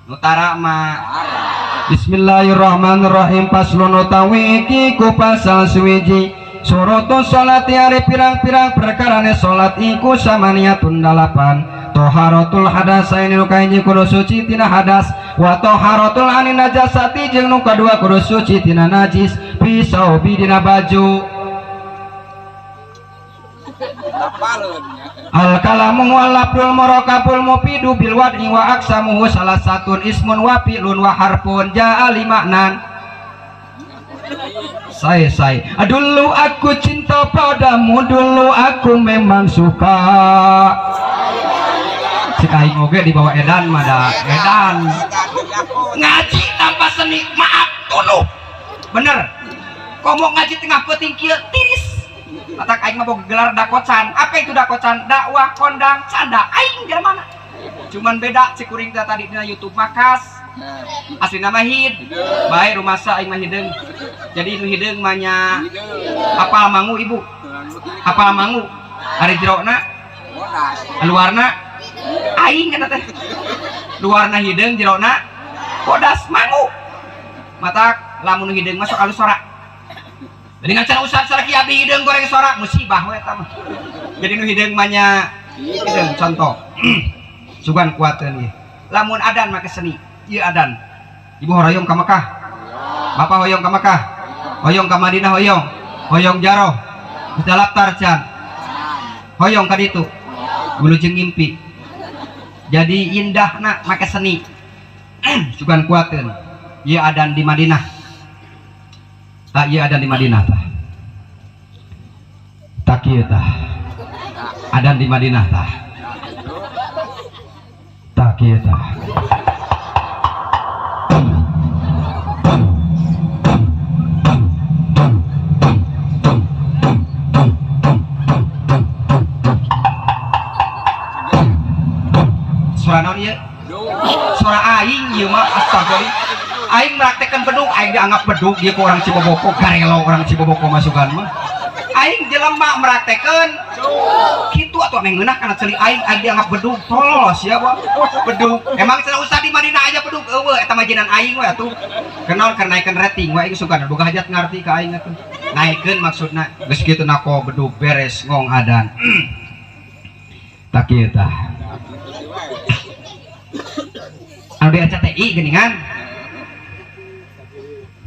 nutara mah bismillahirrahmanirrahim paslun utawi iki ku pasal suwiji surutus salati ari pirang-pirang perkarane salat iku samaniyatun 8 toharatul hadasaini nu kahiji kudu suci tina hadas wa toharatul anin najasati jeung nu kadua kudu suci tina najis pisau bidina baju al kalamu walaful murakabul mufidu bil wad'i wa aksamuhu salah satun ismun wa fi'lun wa harfun ja'a limaknan saya dulu aku cinta padamu dulu aku memang suka si kain oge di bawah edan mada edan ngaji tanpa seni maaf tuluh bener komo ngaji tengah peuting kieu tiris atak aing mah boga gelar dakocan apa itu dakocan dakwah kondang canda aing dari mana cuman beda cikuring tadi di YouTube makas asli nama hid baik rumah sa aing mah hideung jadi nu hideung mah nya apal mangu ibu apal mangu ari jerona luarna aing kana teh luarna hidung jerona bodas mangu matak lamun hidung masuk alus sorak jadi ngacan usah salaki abdi hidung goreng sorak musibah we eta mah jadi nu hidung manya hidung contoh sugan kuateun ieu lamun adan make seni ieu adan ibu hoyong ka Mekah bapak hoyong ka Mekah hoyong ka Madinah hoyong jaro daftar can hoyong ka ditu wilujeng ngimpi jadi indah nak make seni sugan kuateun ieu adan di Madinah ieu adan di Madinah tah tak ieu tah adan di Madinah tah tak ieu tah suara naon ieu suara aing ieu mah astagfirullah aing meraktekan bedug aing dianggap bedug dia ke orang Ciboboko garelo orang Ciboboko masukan mah aing jelema meraktekan kitu atuh ame ngeunah kana ceuli aing dianggap bedug tolos ya bang bedug emang cenah usah di Madinah aja bedug eueuh eta majinan aing we atuh kenaon keur naikeun rating we aing suka boga hajat ngarti ka aing atuh naikeun maksudna geus kitu nako bedug beres ngong adan tak ieu tah anu di RCTI geuningan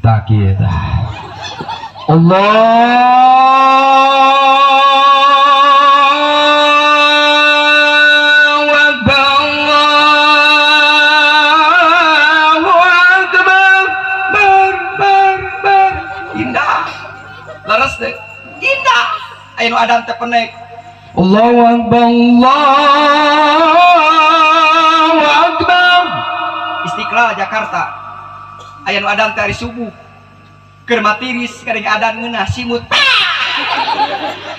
tak ieu tah Allahu Akbar Allahu Akbar bar indah laras teh indah aya nu adan teh penek Allahu Akbar Allahu Akbar Istiqlal Jakarta aya nu adan teh hari subuh keur matiris kadang adan ngeunah simut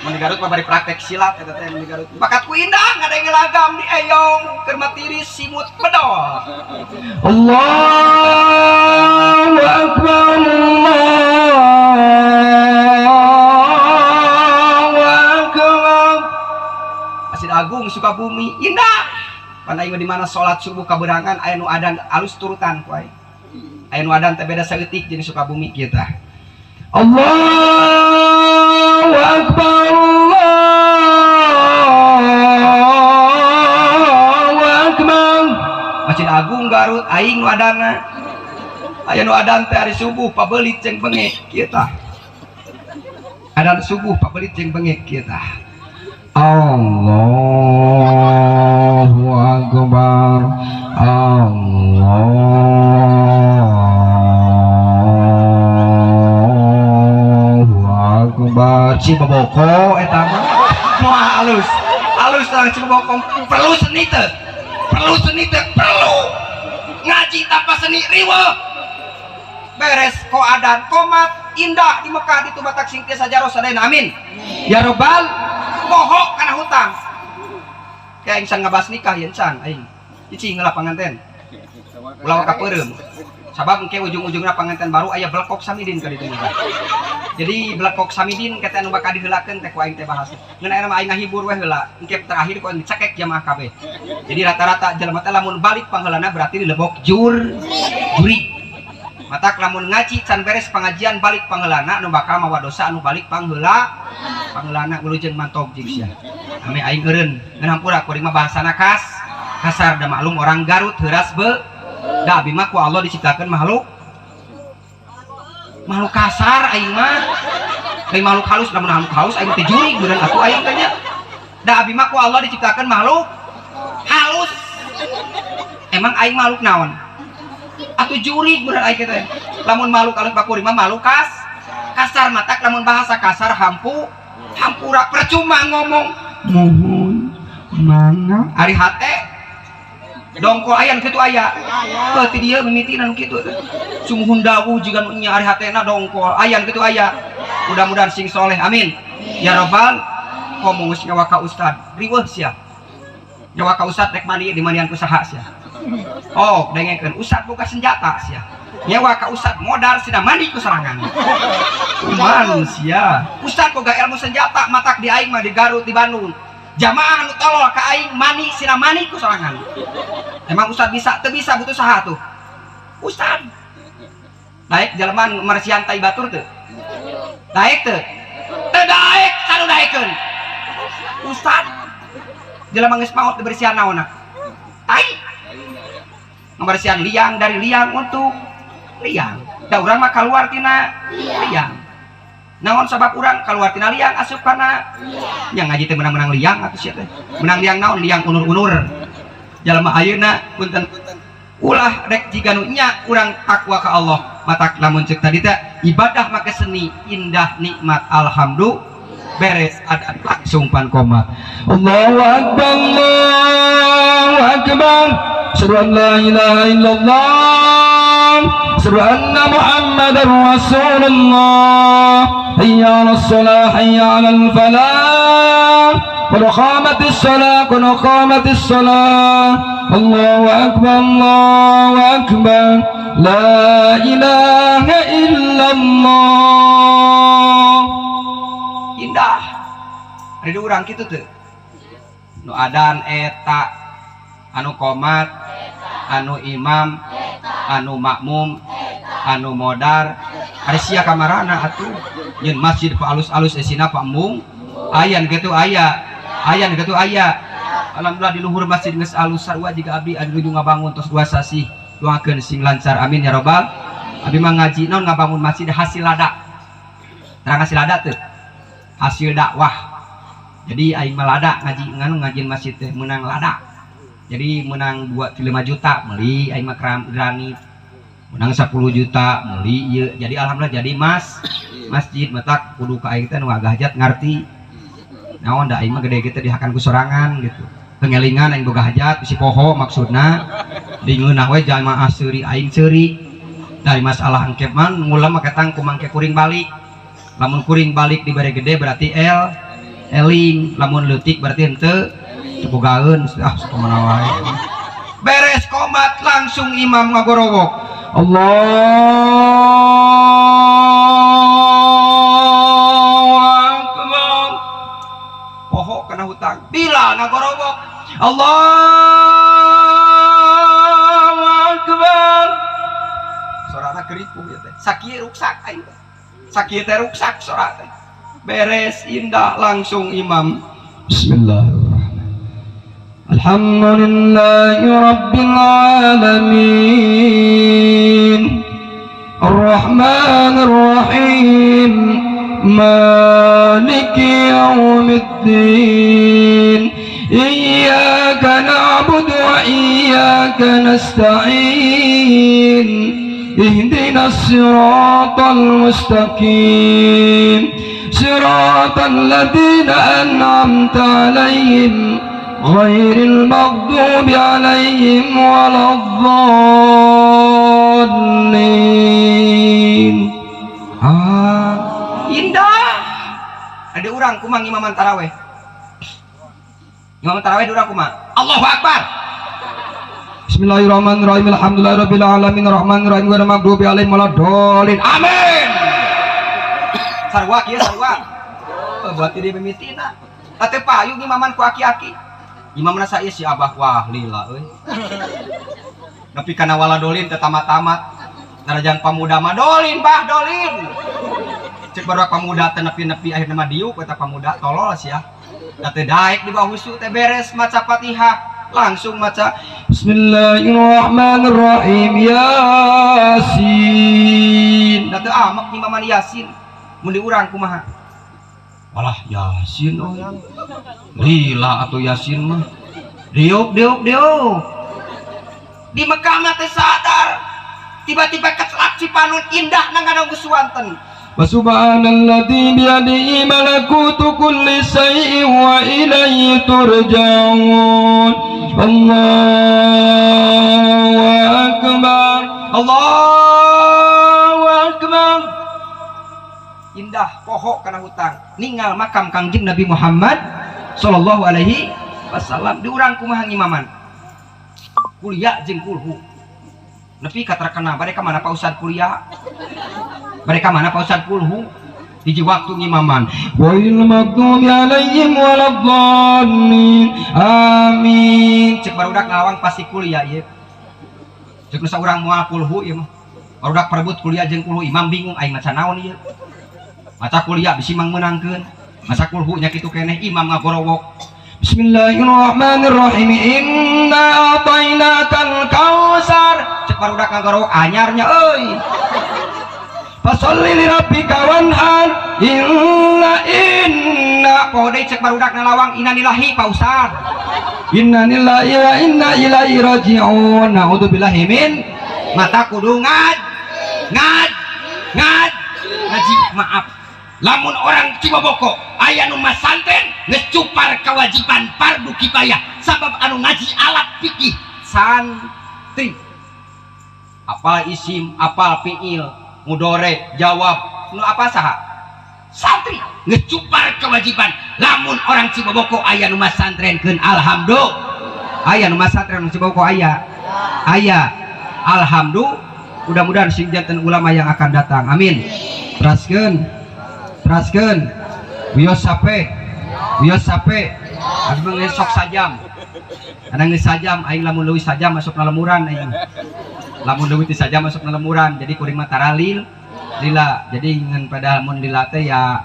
mun di Garut mah bari praktek silat eta teh di Garut bakatku indah ngadeng lagam di eyong keur matiris simut bedol Allahu Akbar Allahu Akbar Masjid Agung Sukabumi indah pan aing di mana salat subuh kaberangan aya nu adan alus turutan ku aing aya nu adan teh beda saeutik jeung Sukabumi kita Allahu Akbar Allahu Akbar Masjid Agung Garut aing nu adana aya nu adan teh hari subuh pabeulit jeung bengek kita adan subuh pabeulit jeung bengek kita Allahu Akbar Allahu Akbar Ciboboko eta mah moal halus tang Ciboboko perlu seni teh perlu ngaji tanpa seni riweuh beres ko adan komat indah di Mekah di Batak sing tiasa jaro sadayana amin ya robbal pohok kana hutang kayak insan ngabas nikah ya insan aing cicing ngeula panganten ulah ka peureum sabab engke ujung-ujungna panganten baru aya blekok samidin ka ditu jadi blekok samidin kata anu bakal diheulakeun teh ku aing teh bahas ngeun aya mah aing ngahibur we heula engke terakhir ku aing cekek jamaah kabeh jadi rata-rata jelema teh lamun balik pangheulana berarti dilebok juri matak lamun ngaji can beres pengajian balik pangheulana anu bakal mawa dosa anu balik pangheulana wilujeng mantog jeung sia ame aing eureun ngeun hampura kuring mah bahasana kasar da maklum orang Garut heuras da abi mah ku Allah diciptakeun makhluk kasar aing mah lain makhluk halus lamun makhluk halus aing teh juri beureun atuh aing teh nya da abi mah ku Allah diciptakeun makhluk halus emang aing makhluk naon atuh juri beureun aing teh lamun makhluk halus bakuring mah makhluk kasar matak lamun bahasa kasar hampura percuma ngomong mohon mana ari hate dongkol aya nu kitu aya teu ti dieu mimitinan nu kitu sumuhun dawu jiga nu nya ari hatena dongkol aya nu kitu aya mudah-mudahan sing soleh amin ya robbal komo geus nyawa ka ustad riweuh sia nyawa ka ustad rek mandi di mandian kusaha sia oh dengekeun ustad boga senjata sia nyawa ka ustad modal sina mandi ku sarangan kumaha sia ustad boga ilmu senjata matak di aing mah di Garut di Bandung jamaah nu tolol ka aing mani sina mani ku sorangan. Emang ustad bisa teu bisa butuh saha tuh ustad daek jaleman marsian tai batur teu daek teu daek sanu daekeun ustad jelema geus maot dibersihan naonna tai ngabersihan liang dari liang untuk liang da urang mah kaluar tina liang naon sabab urang kaluar tina liang asup kana yang ngaji teh menang-menang liang atuh sia teh menang liang naon liang unur-unur jalema ayeuna punten ulah rek jiga nu nya urang takwa ka Allah matak lamun ceuk tadi teh ibadah make seni indah nikmat alhamdulillah beres ada langsung pan komat Allahu akbar Allahu akbar asyhadu an la ilaha illallah asyhadu anna muhammadar rasulullah hayya 'alas shalah hayya 'alal falah qad qamatis shalah qad qamatis shalah Allahu akbar la ilaha illallah indah ada urang kitu teu nu adan eta anu qomat anu imam anu makmum anu modar ada sia kamarana atuh yen masjid pa alus-alus esina pa mung ayan gitu aya alhamdulillah di luhur masjid geus alus sarua jiga abdi anu nuju ngabangun tos dua sasi doakeun sing lancar amin ya robbal abdi mah ngaji naon ngabangun masjid hasil lada terang hasil lada teu hasil dakwah jadi aing mah lada ngaji nganu ngajin masjid teh menang lada jadi menang 2-5 juta meuli aing mah kerani menang 10 juta meuli ieu jadi alhamdulillah jadi masjid matak kudu ka aing teh nu agak hajat ngarti naon da aing mah gede gitu dihakan ku sorangan gitu pengelingan aing boga hajat si poho maksudna di ngeunah we jamaah seuri aing seuri dari masalah angkep man mula mah ketang kumangke kuring balik lamun kuring balik di bare gede berarti eling lamun leutik berarti henteu bogaeun sakumaha wae beres qomat langsung imam ngagorowok Allahu akbar poho kana hutang bila ngagorowok Allahu akbar sorana keripuh ya teh sakieu ruksak aing sakit ruksak sorat beres indah langsung imam bismillahirrahmanirrahim alhamdulillahi rabbil alamin arrahmanir rahim maliki yaumiddin iyyaka na'budu wa iyyaka nasta'in اهدنا الصراط المستقيم صراط الذين أنعمت عليهم غير المغضوب عليهم ولا الضالين indah ada orang kumang imaman taraweh urang kumang Allahu Akbar Bismillahirrahmanirrahim alhamdulillahirabbil alamin arrahmanirrahim ghairil maghdubi alaihim waladdallin amin sarua kieu sarua buat diri mimitina teh payu imaman ku aki-aki imamna saeuy si Abah Wahlila euy nepi kana waladolin teh tamat-tamat darajang pamuda mah dolin bah dolin cek barudak pamuda teh nepi-nepi akhirna mah diuk eta pamuda tolol sia teh daek di bawah husu teh beres maca Fatihah langsung maca Bismillahirrahmanirrahim Yasin dan amak imaman Yasin mun diurang kumaha walah Yasin oh lila atau Yasin mah diuk di Mekah mah teh sadar tiba-tiba kecelak Cipanun indah nang ngadong geuswanten Subhanalladzi biyadihi malakutu kulli syai'in wa ilaihi turja'un Allahu akbar Allahu akbar indah poho kana hutang ningal makam Kangjeng Nabi Muhammad sallallahu alaihi wasallam diurang kumaha ngimaman kuliah jeung kulhu nepi ka terkena bade ka mana Pak Ustad kuliah mereka mana Pak Ustad kulhu hiji waktu ngimaman Ghairil maghdubi alaihim waladdallin. Amin. cek barudak ngawang pasti kuliah ieu cek nu saurang moal kulhu ieu mah barudak perebut kuliah jeung kulhu imam bingung aing maca naon ieu maca kuliah bisi mang menangkeun maca kulhu nya kitu keneh imam ngagorowok Bismillahirrahmanirrahim. Inna a'tainakal kautsar. cek barudak ngagorowok anyarnya euy Fasolli li rabbika wanhar. Inna kode cek barudak nalawang innalillahi Pak Ustad Inna lillahi wa inna ilaihi raji'un. Na'udzubillahi min. mata kudu ngaji maaf lamun orang Ciboboko aya nu masantren ngecupar kewajiban fardu kifayah sabab anu ngaji alat fikih santri apal isim apal fiil mudore jawab nu apa saha santri ngecupar kewajiban lamun orang Ciboboko aya nu masantrenkeun alhamdulillah aya nu masantren Ciboboko aya alhamdulillah mudah-mudahan sing janten ulama yang akan datang amin teraskeun wios sape abis mengesok sajam kadang geus sajam aing lamun leuwih sajam masuk na lemuran aing lamun leuwih ti sajam masuk na lemuran jadi kuring mah taralil lila jadi ngan pada mun lila teh ya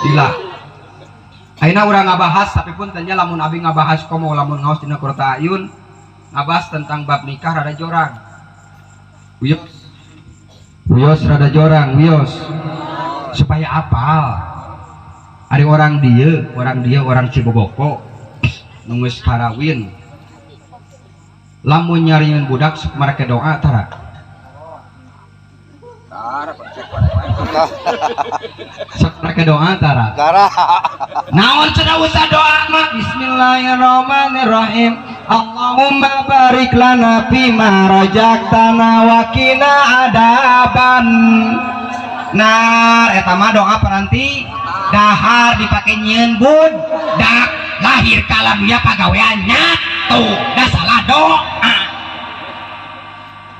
lila ayeuna urang ngabahas tapi pun tanya lamun abi ngabahas komo lamun ngaos dina Qur'an Ayun ngabahas tentang bab nikah rada jorang wios rada jorang supaya apal ada orang dia orang Ciboboko nunggus karawin lamun nyariin budak sok marake doa tara sok marake doa tara naon cenah usah doa mah bismillahirrahmanirrahim Allahumma barik lana fima razaqtana wa qina adaban nah eta mah doa peranti dahar dipake nyieun budak lahir kalam dia pagaweannya tuh dah salah doa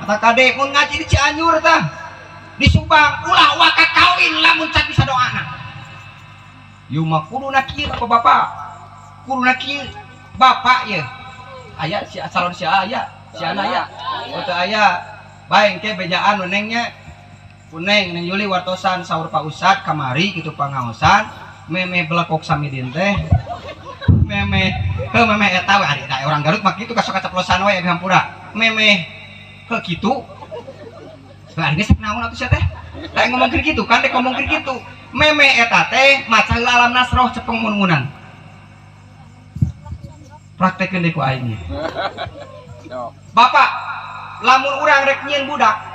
kata kade mun ngaji di Cianjur tah di Subang ulah waka kawin lamun can bisa doana ieu mah kuduna kieu apa bapak kuduna kieu bapak ye aya si salon si aya si anaya teu aya bae engke bejaan nu nengnya kuneng neng Yuli wartosan saur Pak Ustad kamari gitu pangaosan meme belekok samidin teh meme eta we ari orang Garut mah kitu kasok kaceplosan we di hampura meme kitu ari geus naon atuh sia teh da ngomongkeun kitu kan dek ngomongkeun kitu meme eta teh maca alam nasroh cepeng mun-munan praktekeun deui ku aing Bapak lamun urang rek nyieun budak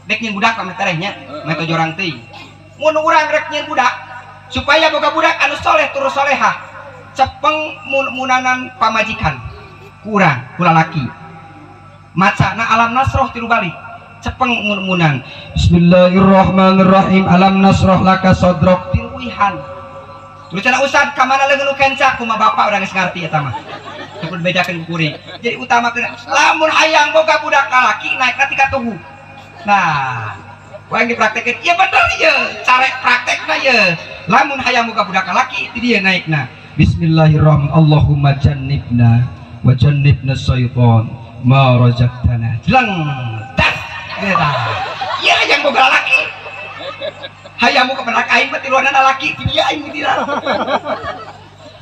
dek nyen budak pamit terehnya meto jorang teuing mun urang rek nyen budak supaya boga budak anu soleh turus solehah cepeng munanan pamajikan kurang kula laki macana alam nasroh tilu balik cepeng munan Bismillahirrahmanirrahim. Alam nasroh laka sodrok tiluihan terus cenah Ustad ka mana leungeun kenca kumaha bapak urang geus ngarti eta mah teu bedakeun kuring jadi utamakeun lamun hayang boga budak lalaki naik ka tika tubuh nah yang dipraktekin iya bener ya cara praktekna ya lamun hayang muka budak laki itu dia naikna Bismillahirrahmanirrahim. Allahumma jannibna wa jannibna syaitan ma razaqtana. jelang das gitu iya yang boga laki hayang muka budak aing mah tiluanan laki itu dia aing tidak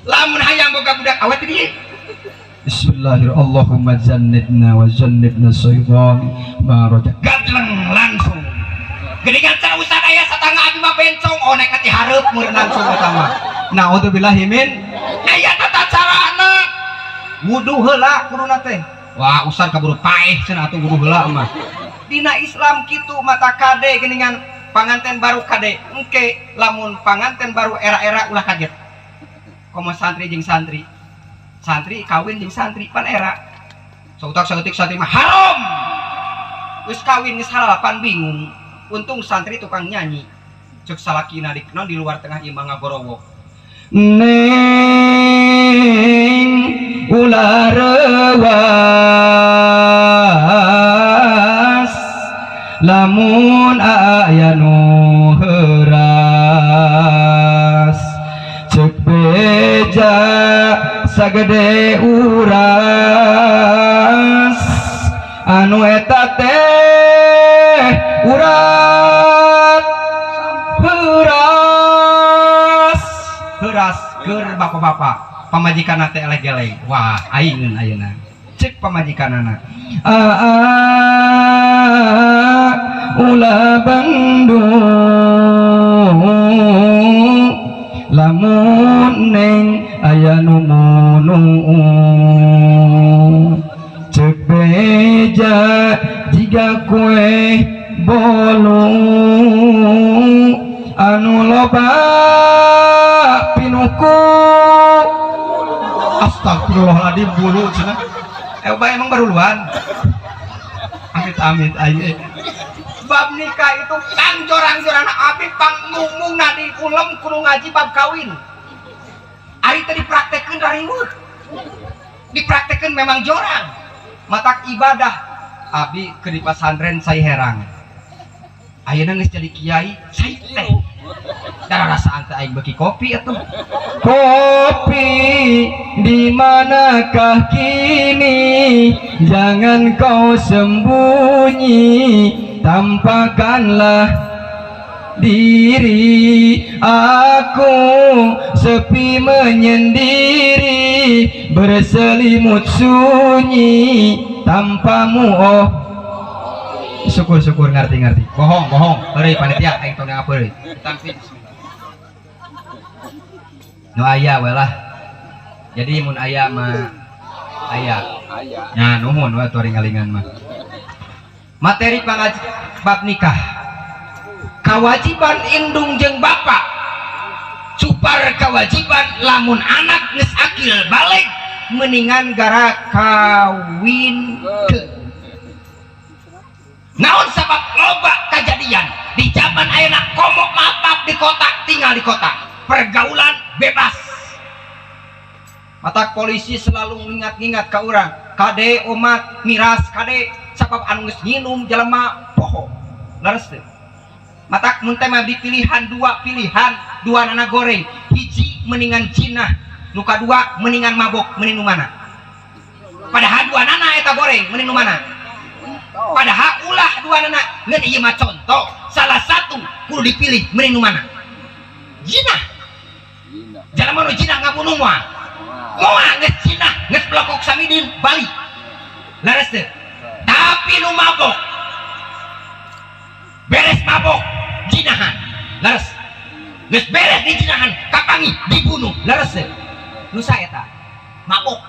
lamun hayang boga budak awet itu dia Bismillahirrahmanirrahim. Allahumma jannibna wa jannibna syaitan ma razaqtana. gadleng langsung geningan cara usah aya satangga abi mah bencong oh naik hati hareup meureun langsung eta mah naudzubillahi min aya tata carana wudu heula kuduna teh wah usah kaburu paeh cenah atuh wudu heula mah dina Islam kitu mata kade geningan panganten baru kade engke lamun panganten baru era-era ulah kaget komo santri jeung santri kawin jeung santri pan era sautak sautik santri mah haram wis kawin geus halal pan bingung untung santri tukang nyanyi cek salakina dikna di luar tengah imang ngagorowok Neng ulah rewas lamun aya nu heurang uras cek beja sagede uras anu eta teh urat heuras keur bapak-bapak pamajikanna teh eleh geleng wah aing ayeuna cek pamajikanana ulah Bandung lamun neng aya nu ngunung cek beja jiga kue bolong anu loba pinuku astagfirullahaladzim bulu cenah emang baruluan amit-amit aja bab nikah itu kan jorang-jorang abi pangmumung di ulem kudu ngaji bab kawin ari teh dipraktekeun rariweuh dipraktekeun memang jorang matak ibadah abi ke di pesantren saya herang ayeuna geus jadi kiai saya teh cara rasaan teh aing beki kopi atuh kopi di manakah kini jangan kau sembunyi tampakkanlah diri aku sepi menyendiri berselimut sunyi tanpamu oh syukur ngerti bohong beri panitia aing tong ngapeuri tampi nu aya we lah jadi mun aya mah aya nya nuhun we turing ngalingan mah materi pangaji bab nikah kewajiban indung jeung bapak supar kewajiban lamun anak geus akil balik mendingan gara kawin ke naon sabab loba kejadian di zaman ayeuna komok mapap di kota tinggal di kota pergaulan bebas matak polisi selalu ngingat-ngingat ke orang kade umat miras kade sabab anu geus nginum jelema poho leres teh matak mun teh mah dipilihan dua nana goreng hiji mendingan Cina nu kadua mendingan mabok mending nu mana padahal dua nana eta goreng mending nu mana padahal ulah dua nana ngan ieu mah contoh salah satu kudu dipilih mending nu mana Cina jelema nu Cina ngabunuh moal geus Cina geus blokok samidin Bali leres teh tapi nu mabok beres mabok jinahan leres geus beres di jinahan kapangi dibunuh leres teh nu saeta mabok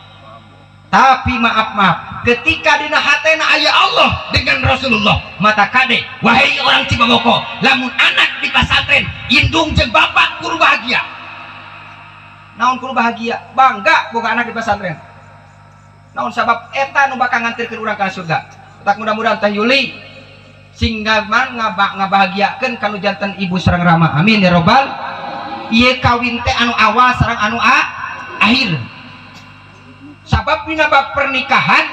tapi maaf ketika dina hatena aya Allah dengan Rasulullah mata kade wahai orang Cibaboko lamun anak di pesantren indung jeung bapak kudu bahagia naon kudu bahagia bangga boga anak di pesantren naon sabab eta nu bakal ngantirkeun urang ka surga tak mudah-mudahan teh Yuli singgaman ngabahagiakeun kanu janten ibu sareng rama amin ya robbal ieu kawin teh anu awal sareng anu akhir sabab dina bab pernikahan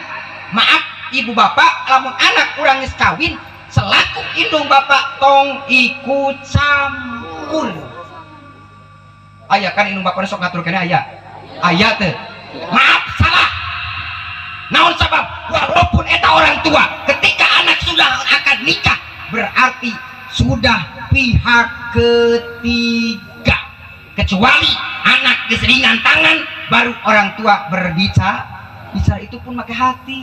maaf ibu bapak lamun anak urang geus kawin selaku indung bapak tong ikut campur aya kan indung bapak sok ngatur kene aya teh maaf salah naon sabab walaupun eta orang tua ketika anak sudah akan nikah berarti sudah pihak ketiga kecuali anak keseringan tangan baru orang tua berbicara itu pun pakai hati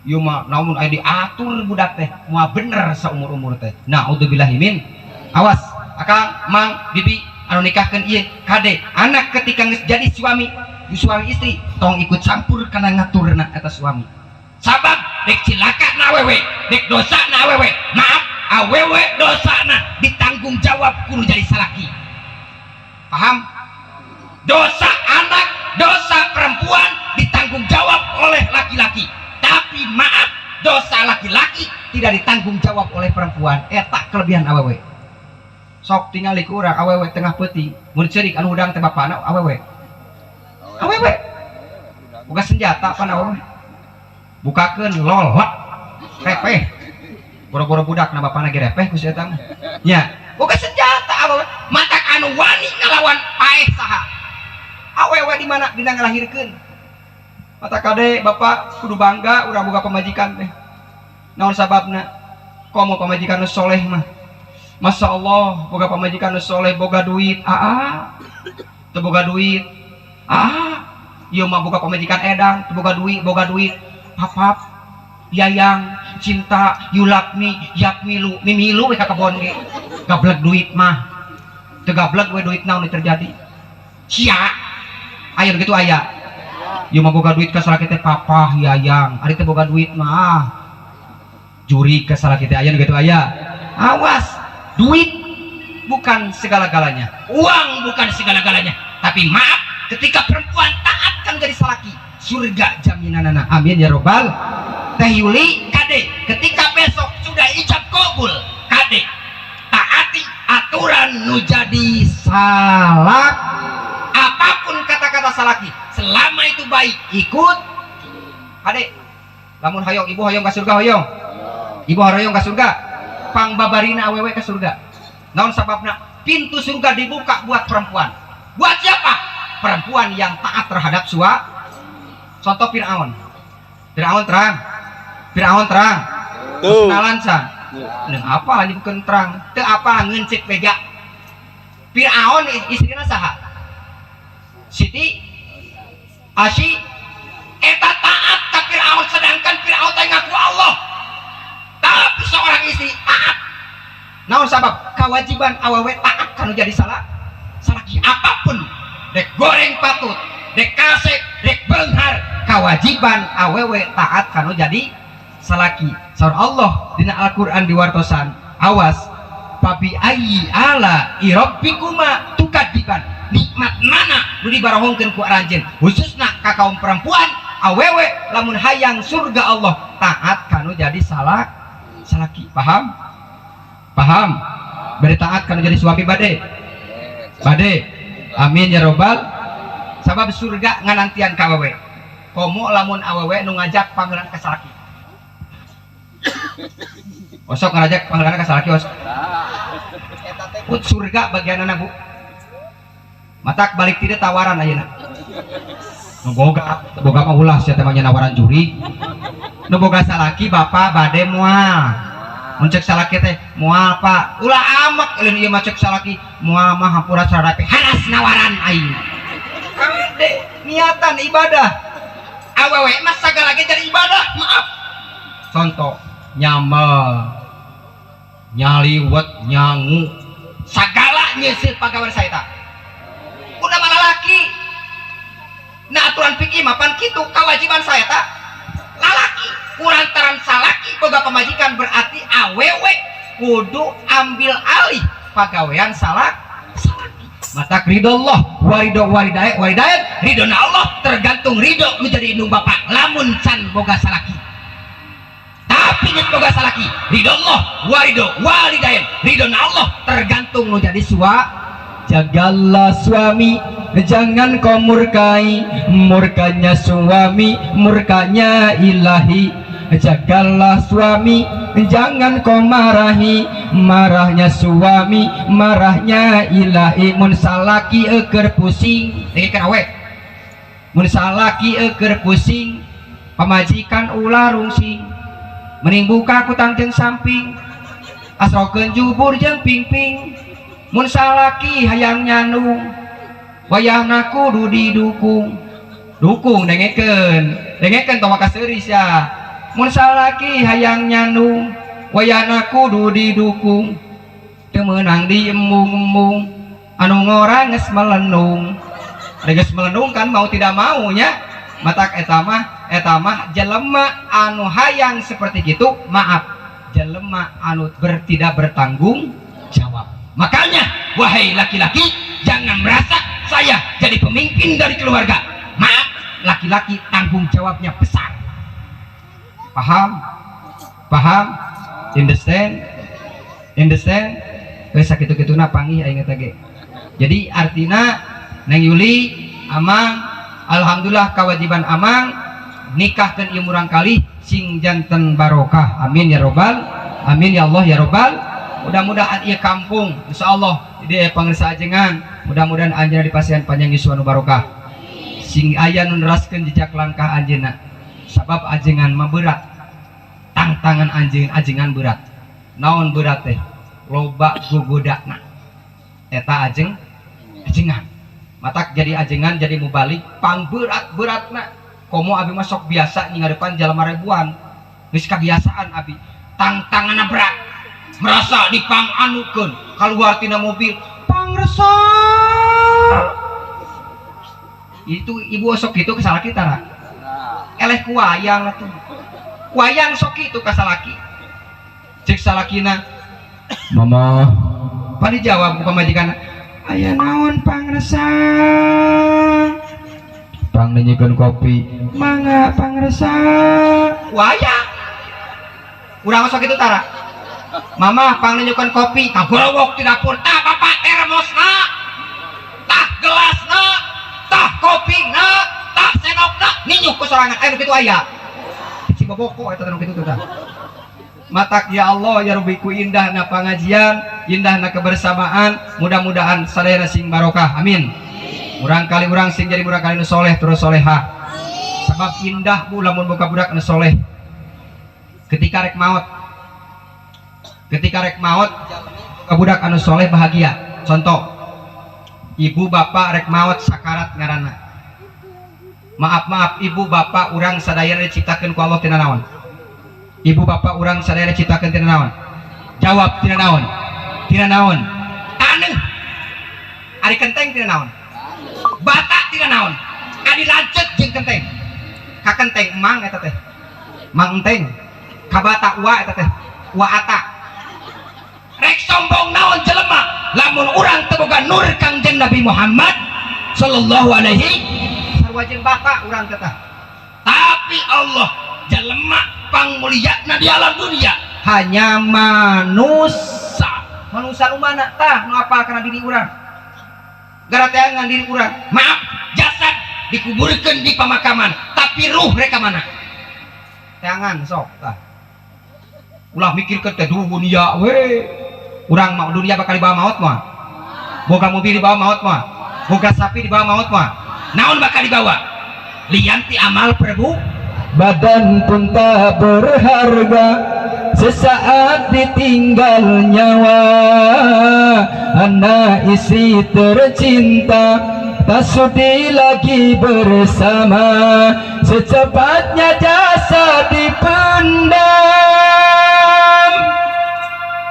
ieu mah namun aya diatur budak teh moal bener saumur-umur teh naudzubillahi min awas akang mang bibi anu nikahkeun ieu kade anak ketika geus jadi suami istri tong ikut campur kana ngaturna eta suami sabab dek cilaka na awewe dek dosa na awewe maaf awewe dosana ditanggung jawab kudu jadi salaki paham dosa anak dosa perempuan ditanggung jawab oleh laki-laki tapi maaf dosa laki-laki tidak ditanggung jawab oleh perempuan eta kelebihan awewe sok tingali ku urang awewe tengah peuting mun ceurik anu udang teh bapana awewe buka senjata pan awewe bukakeun lolak repeh boro-boro budak na bapana ge repeh ku si eta nya buka senjata awewe mata anu wani ngalawan paeh saha awewe di mana dina ngalahirkeun mata kade bapak kudu bangga urang boga pamajikan teh naon sababna komo pamajikan nu soleh mah Masya Allah boga pamajikan nu soleh boga duit teu boga duit ieu mah boga pamajikan edan teu boga duit hap yayang cinta yulakmi yakmilu mimilu we ka kebon ge gablek duit mah teu gablek we duit naon terjadi sia aya gitu aya ieu mah boga duit ka salaki teh papa yayang ari teh boga duit mah juri ka salaki teh aya gitu aya awas duit bukan segala-galanya uang bukan segala-galanya tapi maaf ketika perempuan taat kan jadi salaki surga jaminanana amin ya robbal teh Yuli kade ketika besok sudah ijab kabul kade taati aturan nu jadi salak apapun kata-kata salaki selama itu baik ikut kade lamun hoyong ibu hoyong ke surga hoyong ibu hoyong ke surga pangbabarina awewe ke surga naon sababna pintu surga dibuka buat perempuan buat siapa perempuan yang taat terhadap contoh Fir'aun terang kenalan san apa ini bukan terang teu apa ngeuncik bega Fir'aun istrina saha Siti Asy eta taat ka Fir'aun sedangkan Fir'aun teh ngaku Allah tapi seorang istri taat naon sabab kewajiban awewe taat kanu jadi salaki apapun dek goreng patut dek kasek dek beunghar kewajiban awewe taat kanu jadi salaki saur Allah dina Al-Qur'an diwartosan awas pabi ayyi ala irabbikuma tukadiban nikmat mana nu dibarahongkeun ku aranjeun khususna ka kaum perempuan awewe lamun hayang surga Allah taat kanu jadi salaki paham bade taat kanu jadi suami bade amin ya robbal sabab surga nganantian ka awewe komo lamun awewe nu ngajak panggilan ka salaki osok ngajak panggilan ka salaki osok put surga bagianana bu matak balik tidak tawaran ayeuna nu boga mah ulah sia teh nawaran juri nu boga salaki bapak bade moal mun cek salaki teh moal pak ulah amak lain ieu mah cek salaki moal mah hampura sarape haras nawaran aing kade niatan ibadah awewe mah sagala ge jadi ibadah maaf contoh nyamal nyaliwet nyangu sagala nyeuseut pagawean saeta udah malah laki nah aturan fikih mapan kitu kewajiban saeta lalaki kurantaran salaki boga pamajikan berarti awewe kudu ambil alih pagawean salaki mata ridho Allah waridayat ridhona Allah tergantung ridho menjadi indung bapak lamun can boga salaki tapi nyet boga salaki ridho Allah waridayat ridhona Allah tergantung menjadi jagalah suami jangan kau murkai murkanya suami murkanya ilahi jagalah suami jangan kau marahi marahnya suami marahnya ilahi mun salaki eker pusing dengekeun awe mun salaki eker pusing pamajikan ulah rungsing mending buka ku tangteng samping asrokeun jubur jeung pingping mun salaki hayang nyandung wayahna kudu didukung dengekeun tong maka seuris ya mun salaki hayang nyandung wayahna kudu didukung teu meunang diembung-embung anu ngorang geus melenung kan mau tidak mau nya matak eta mah jelema anu hayang seperti gitu maaf jelema anu tidak bertanggung jawab. Makanya wahai laki-laki jangan merasa saya jadi pemimpin dari keluarga. Maaf, laki-laki tanggung jawabnya besar. Paham? Understand? Wes sakitu-kituna panggih aing eta ge. Jadi artina Neng Yuli amang alhamdulillah kewajiban amang nikahkeun ieu murang kali sing janten barokah. Amin ya robbal. Amin ya Allah ya robbal mudah-mudahan ieu kampung insyaallah di pangresa ajengan mudah-mudahan anjeunna dipasihan panjang yuswa nu barokah sing aya nu neraskeun jejak langkah anjeunna sabab ajengan mah berat tantangan ajengan berat naon berat teh loba gugodana eta ajengan matak jadi ajengan jadi mubalik pang berat-beratna komo abi masuk biasa ngadepan jalma ribuan geus kabiasaan abi tantanganna berat merasa dipanganukeun keluar tina mobil pangresa itu ibu sok itu ke salaki tara eleh ku wayang atuh wayang sok itu ka salaki cek salakina mama pan dijawab ku pamajikanna aya naon pangresa pang nyiekeun kopi mangga pangresa wayang urang sok itu tara mama pang nyiekeun kopi kabolowok di dapur tah bapak termosna tah gelasna tah kopina tah senokna ninyuh ku sorangan aya nu kitu aya si boboko eta nu kitu tah matak ya Allah ya Rabbi ku indahna pangajian indahna kebersamaan mudah-mudahan sadayana sing barokah amin urang kali urang sing jadi budak kali nu soleh terus solehah sebab indah bu lamun boga budak nu soleh ketika rek maot boga budak anu soleh bahagia contoh ibu bapak rek maot sakarat ngaranna maaf ibu bapak urang sadayana diciptakeun ku Allah tina naon ibu bapak urang sadaya ciptakeun tina naon jawab tina naon taneuh ari kenteng tina naon bata tina naon adi lanceuk jeung kenteng ka kenteng emang eta teh mang enteng ka bata ua eta teh ua ata rek sombong naon jelema lamun urang teu boga nur Kangjeng Nabi Muhammad sallallahu alaihi sarua jeung bata urang teh tapi Allah jelema pangmuliana di alam dunia hanya manusia nu mana tah nu apa kana diri urang gara teh ngan diri urang maaf jasad dikuburkeun di pemakaman tapi ruh reka mana teangan sok tah ulah mikirkeun teh dunia we urang mau dunia bakal dibawa maut mah boga mobil dibawa maut mah boga sapi dibawa maut mah naon bakal dibawa lianti amal prabu badan pun tak berharga sesaat ditinggal nyawa anak istri tercinta tak sudi lagi bersama secepatnya jasa dipendam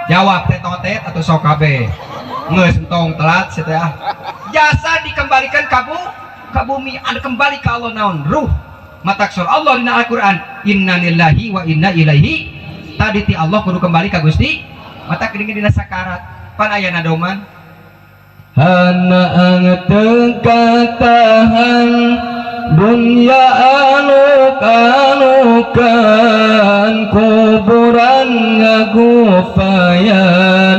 jawab tetotet atau sok kabeh geus entong telat setelah jasa dikembalikan ka bumi ada kembali ke Allah naon ruh matak sur Allah dina Al-Quran inna lillahi wa inna ilaihi tadi ti Allah kudu kembali ka Gusti matak geuning dina sakarat pan ayana doman hana angtekatahan dunia aluk-alukan kuburan ngagufayan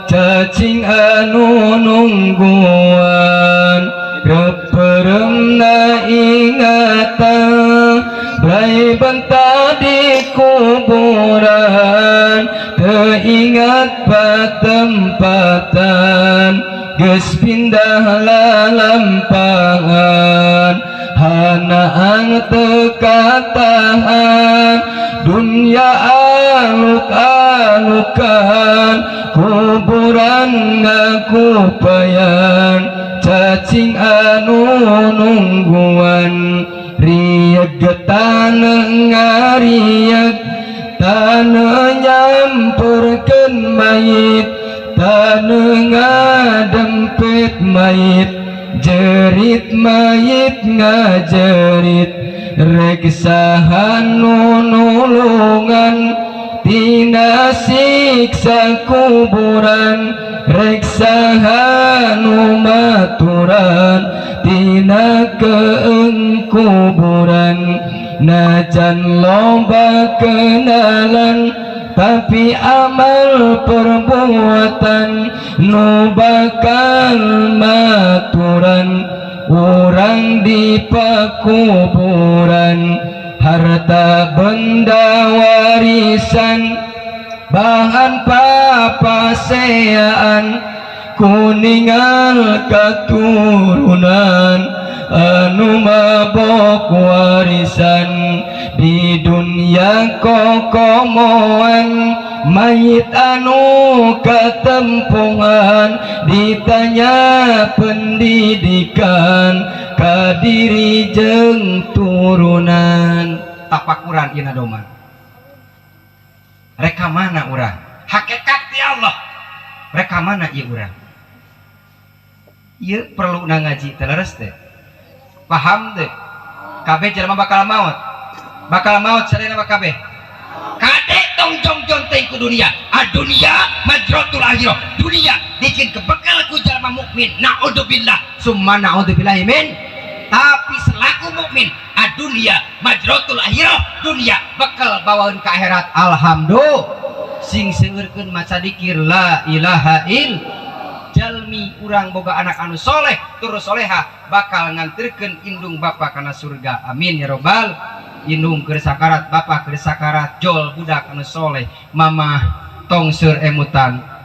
cacing anu nungguan reperemna ingatan Lai bentah di kuburan teringat patempatan geus pindah lalampangan hanaang tekatahan dunia aluk-alukan kuburan ngakupayan cacing anu nungguan rieg tanah ngarieg tanah nyamperkeun mayit tanah ngadempet mayit jerit mayit ngajerit rek saha nu nulungan tina siksa kuburan rek saha nu maturan tina keeng kuburan najan loba kenalan tapi amal perbuatan nu bakal maturan urang di pakuburan harta benda warisan bahan papasean kuningal katurunan anu mabok warisan di dunia kokomoan mayit anu ketempungan ditanya pendidikan kadiri jeung turunan tapakuran ina doma reka mana urang hakikat di Allah reka mana ieu urang ieu perlu na ngaji teh leres teh paham teh kabeh jelema bakal maut sadayana kabeh kade tong jong-jong teh ku dunia dunia majratul akhirah dunia bikin kebekal ku jalma mukmin naudzubillah summa naudzubillah min tapi selaku mukmin dunia majratul akhirah dunia bekal bawaeun ka akhirat alhamdulillah sing seurkeun maca dikir la ilaha ill jalmi urang boga anak anu soleh terus soleha bakal nganterkeun indung bapa kana surga amin ya robbal indung keur sakarat bapa keur sakarat jol budak anu soleh mamah tong seur emutan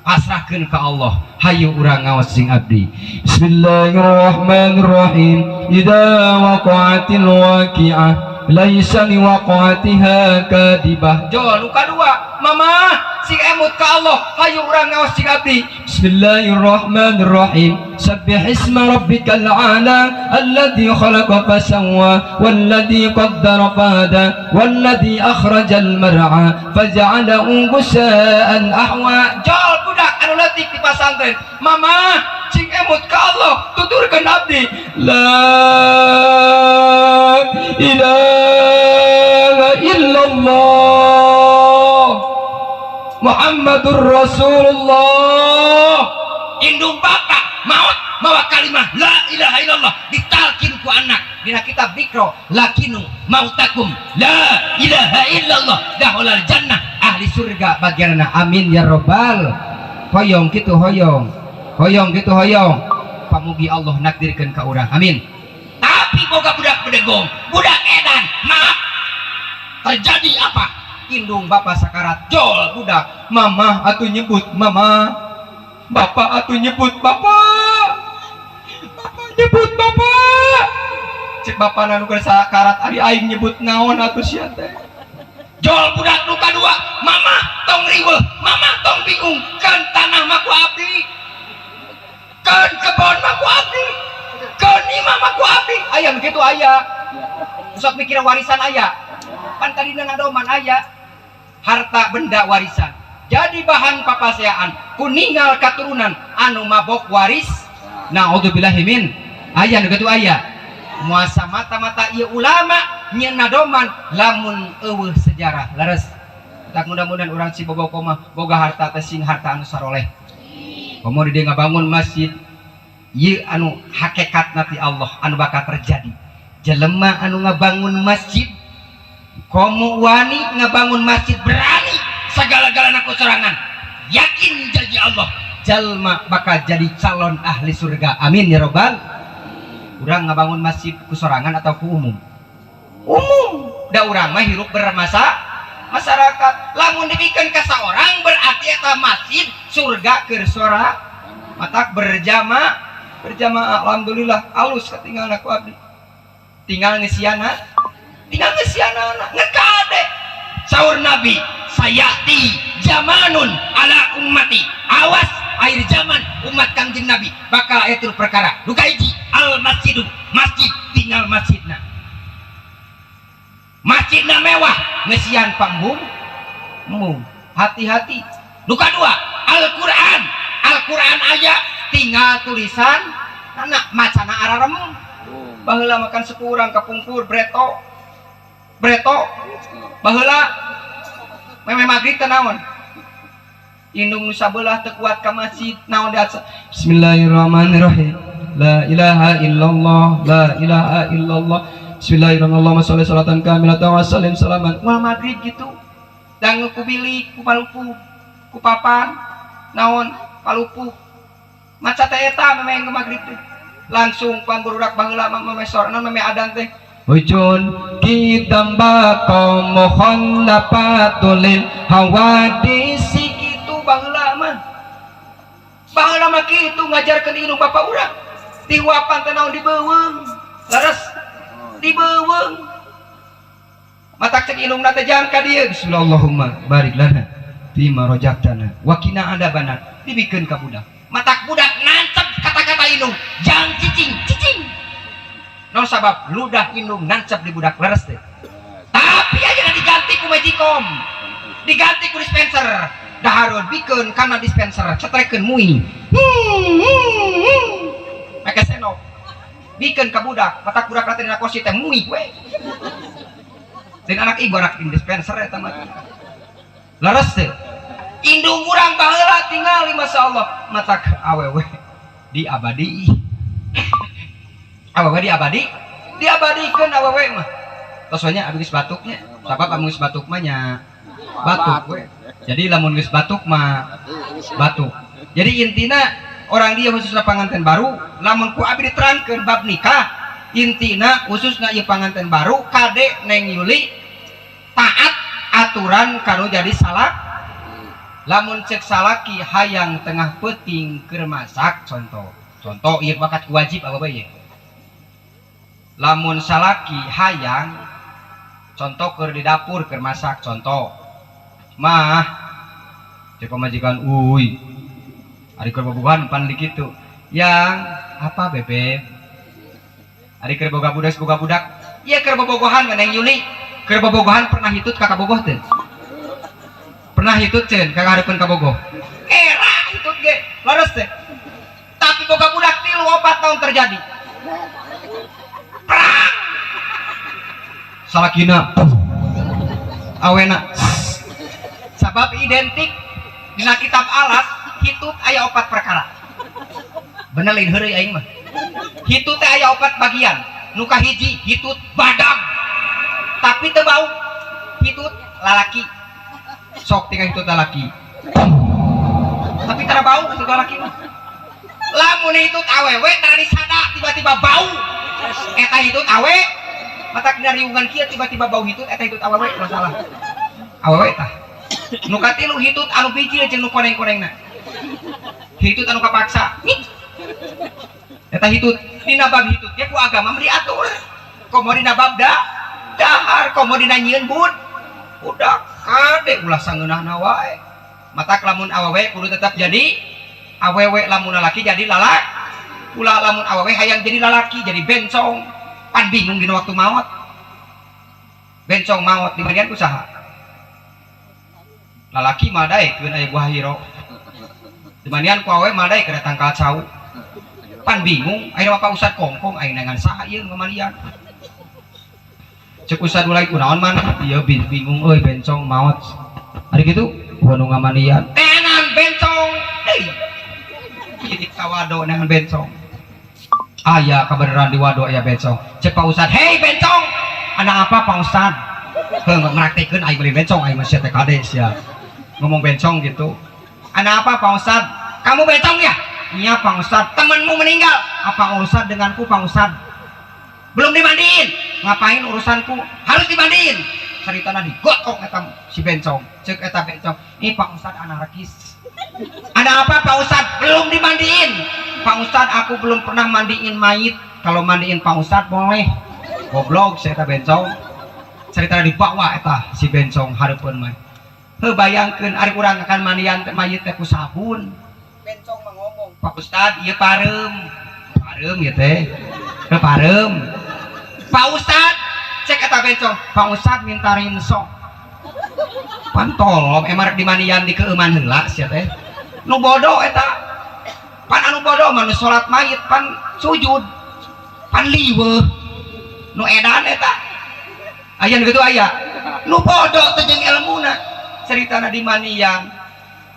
pasrahkeun ka Allah hayu urang ngaos sing abdi Bismillahirrahmanirrahim idza waqa'atil waqi'ah laisa liwaqa'atiha kadibah jol nu kadua mamah sing emut ka Allah hayu urang ngaos sing abdi Bismillahirrahmanirrahim sabbih isma rabbikal a'la alladzi khalaqa fasawwa walladzi qaddara fahada walladzi akhrajal mar'a faja'alahu ghusaa'an ahwa jol budak anu leutik di pasantren mamah sing emut ka Allah tuturkeun abdi la ilaha illallah Muhammadur Rasulullah indung bapak maut mawa kalimah la ilaha illallah ditalkin ku anak dina kitab Dzikro lakinu mautakum la ilaha illallah dahulal jannah ahli surga bagianna amin ya robbal hoyong kitu hoyong pamugi Allah nakdirkeun ka urang amin tapi boga budak bedegong budak edan maaf terjadi apa indung bapak sakarat jol budak mama atuh nyebut mama bapak atuh nyebut bapak nyebut bapak cek bapak nanu keur sakarat ari aing nyebut naon atuh sia teh jol budak nu kadua mama tong riweuh mama tong bingung kan tanah mah ku abdi kan kebon mah ku abdi kan imah mah ku abdi aya kitu aya sok mikir warisan aya pan tadina ngadoman aya harta benda warisan jadi bahan papaseaan kuningal katurunan anu mabok waris naudzubillahi min aya nu kitu aya muasa mata-mata ieu ulama nyeun nadoman lamun eueuh sejarah leres tak mudah-mudahan urang si boga koma boga harta teh sing harta anu saroleh komo di ngabangun masjid ieu anu hakikatna ti Allah anu bakal terjadi jelema anu ngabangun masjid komo wani ngabangun masjid berani segala-galana kusorangan yakin janji Allah jalma bakal jadi calon ahli surga amin ya robbal urang ngabangun masjid kusorangan atau ku umum da urang mah hirup masyarakat lamun dibikeun ka saorang berarti eta masjid surga keur sora matak berjamaah alhamdulillah alus katinggalna ku abdi tinggal ngesiana ngekade saur nabi sayati zamanun ala ummati awas akhir zaman umat kangjeng nabi bakal etul perkara nu kahiji al masjidu masjid tinggal masjidna mewah ngesian panggung hati-hati nu kadua Al-Quran aya tinggal tulisan anak macana ararem baheula makan sekurang kapungkur breto baheula meme maghrib teh naon indung nu sabelah teu kuat ka masjid naon diasa Bismillahirrahmanirrahim la ilaha illallah la ilaha illallah Bismillahirrahmanirrahim sholli sholatan kamilatan wa sallim salaman wal maghrib gitu dangu ku bilik ku palupu ku papan naon palupu maca teh eta meme maghrib teh langsung pan burudak baheula meme sor naon meme adan teh hujun kita bako mohon lapatulil hawadisi Kitu baheula mah kitu ngajarkeun indung bapak urang tiwapan teh naon dibeuweung laras dibeuweung matak cek indungna teh jangan ka dieu Bismillahirrahmanirrahim barik lana bima rojaktana wakina ada banar dibikeun ka budak matak budak nancep kata-kata indung jangan cicing non sabab ludah indung nancep di budak laras teh tapi aja diganti ku majikom diganti ku dispenser dahareun bikeun kana dispenser cetrekeun mui make senok bikeun ka budak matak budak teh dina kursi teh mui we dan anak ibu anak dispenser eta mah laras teh indung urang baheula tingali masyaallah matak awewe diabadi awewe diabadikeun awewe mah tos nya abis batuknya sabab amun geus batuk mah nya batuk we jadi lamun geus batuk mah batuk jadi intina orang dia khususnya panganten baru lamun ku abdi diterangkeun bab nikah intina khususnya ieu panganten baru kade Neng Yuli taat aturan kanu jadi salah lamun cek salaki hayang tengah peuting keur masak contoh ieu bakat wajib apa bae lamun salaki hayang contoh keur di dapur keur masak contoh mah cek pamajikan uy ari keur bobogohan pan di kitu yang apa bebek ari keur boga budak ieu keur bobogohan Neng Yuli keur bobogohan pernah hitut kakak bogoh teh pernah hitut ceun kakak hareupeun ka bogoh era hitut ge laras teh tapi boga budak 3-4 tahun terjadi perang salakina awena sabab identik dina kitab alat hitut aya 4 perkara bener lain heureuy aing mah hitut teh aya 4 bagian nu kahiji hitut badag tapi teu bau hitut lalaki sok tinggal hitut lalaki tapi tara bau hitut lalaki mah lamun hitut awewe tara disada tiba-tiba bau eta hitut awe matak dina riungan kieu tiba-tiba bau hitut eta hitut awewe masalah awewe tah nu katilu hitut anu biji jeung nu koneng-konengna hitut anu kapaksa eta hitut dina bab hitut ya ku agama mah diatur komo dina bab dahar komo dina nyieun budak kade ulah sangeunahna wae matak lamun awewe kudu tetap jadi awewe lamun lalaki jadi lalaki ulah lamun awewe hayang jadi lalaki jadi bencong pan bingung dina waktu maot bencong maot di bagian usaha lalaki madaekeun aya buah hiro dimanian ku awewe madae ke datang ka cau pan bingung ayeuna Pak Ustad kongkong ayeuna ngan saha ieu ngamalian cek Ustad ulai kunaon mana ieu bingung euy bencong maot ari kitu nu ngamanian tenan bencong deui jadi kawado dengan bencong aya kabeneran di wado aya bencong cek Pak Ustad hei bencong ada apa Pak Ustad heuh ngraktekeun aing beli bencong aing masih TKD sia ngomong bencong gitu ada apa Pak Ustad kamu bencong ya iya Pak Ustad temanmu meninggal apa urusan denganku Pak Ustad belum dimandiin ngapain urusanku harus dimandiin ceritana digotok eta si bencong cek eta bencong ini Pak Ustad anarkis ada apa Pak Ustad belum dimandiin Pak Ustad aku belum pernah mandiin mayit kalau mandiin Pak Ustad boleh goblok si eta bencong ceritana dibawa eta si bencong hareupeun mah heuh bayangkeun ari urang akan mandian mayit teh ku sabun bencong mah ngomong Pak Ustad ieu pareum ieu teh pareum Pak Ustad cek eta bencong Pak Ustad minta rinso pan tolong emang di mandian di keuman heula sia teh nu bodoh eta pan anu bodoh mah nu salat mayit pan sujud pan liweuh nu edan eta aya nu kitu aya nu bodoh teh jeung ilmuna ceritana di mandian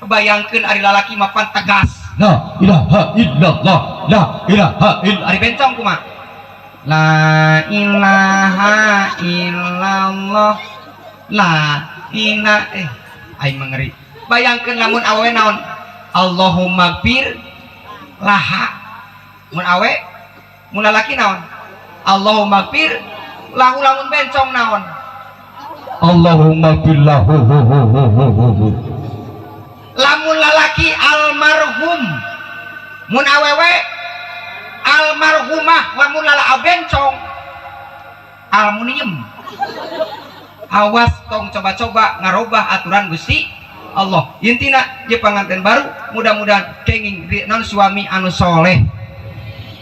kebayangkeun ari lalaki mah pan tegas la ilaha illallah la ilaha illallah ari bencong kumaha la ilaha illallah la aing mengeri bayangkeun lamun awewe naon Allahumma gfir laha mun awe mun lalaki naon Allahumma gfir lamun bencong naon Allahumma billahu lamun lalaki almarhum mun awewe almarhumah lamun lala bencong almunium awas tong coba-coba ngarobah aturan Gusti Allah intina je panganten baru mudah-mudahan kenging non suami anu soleh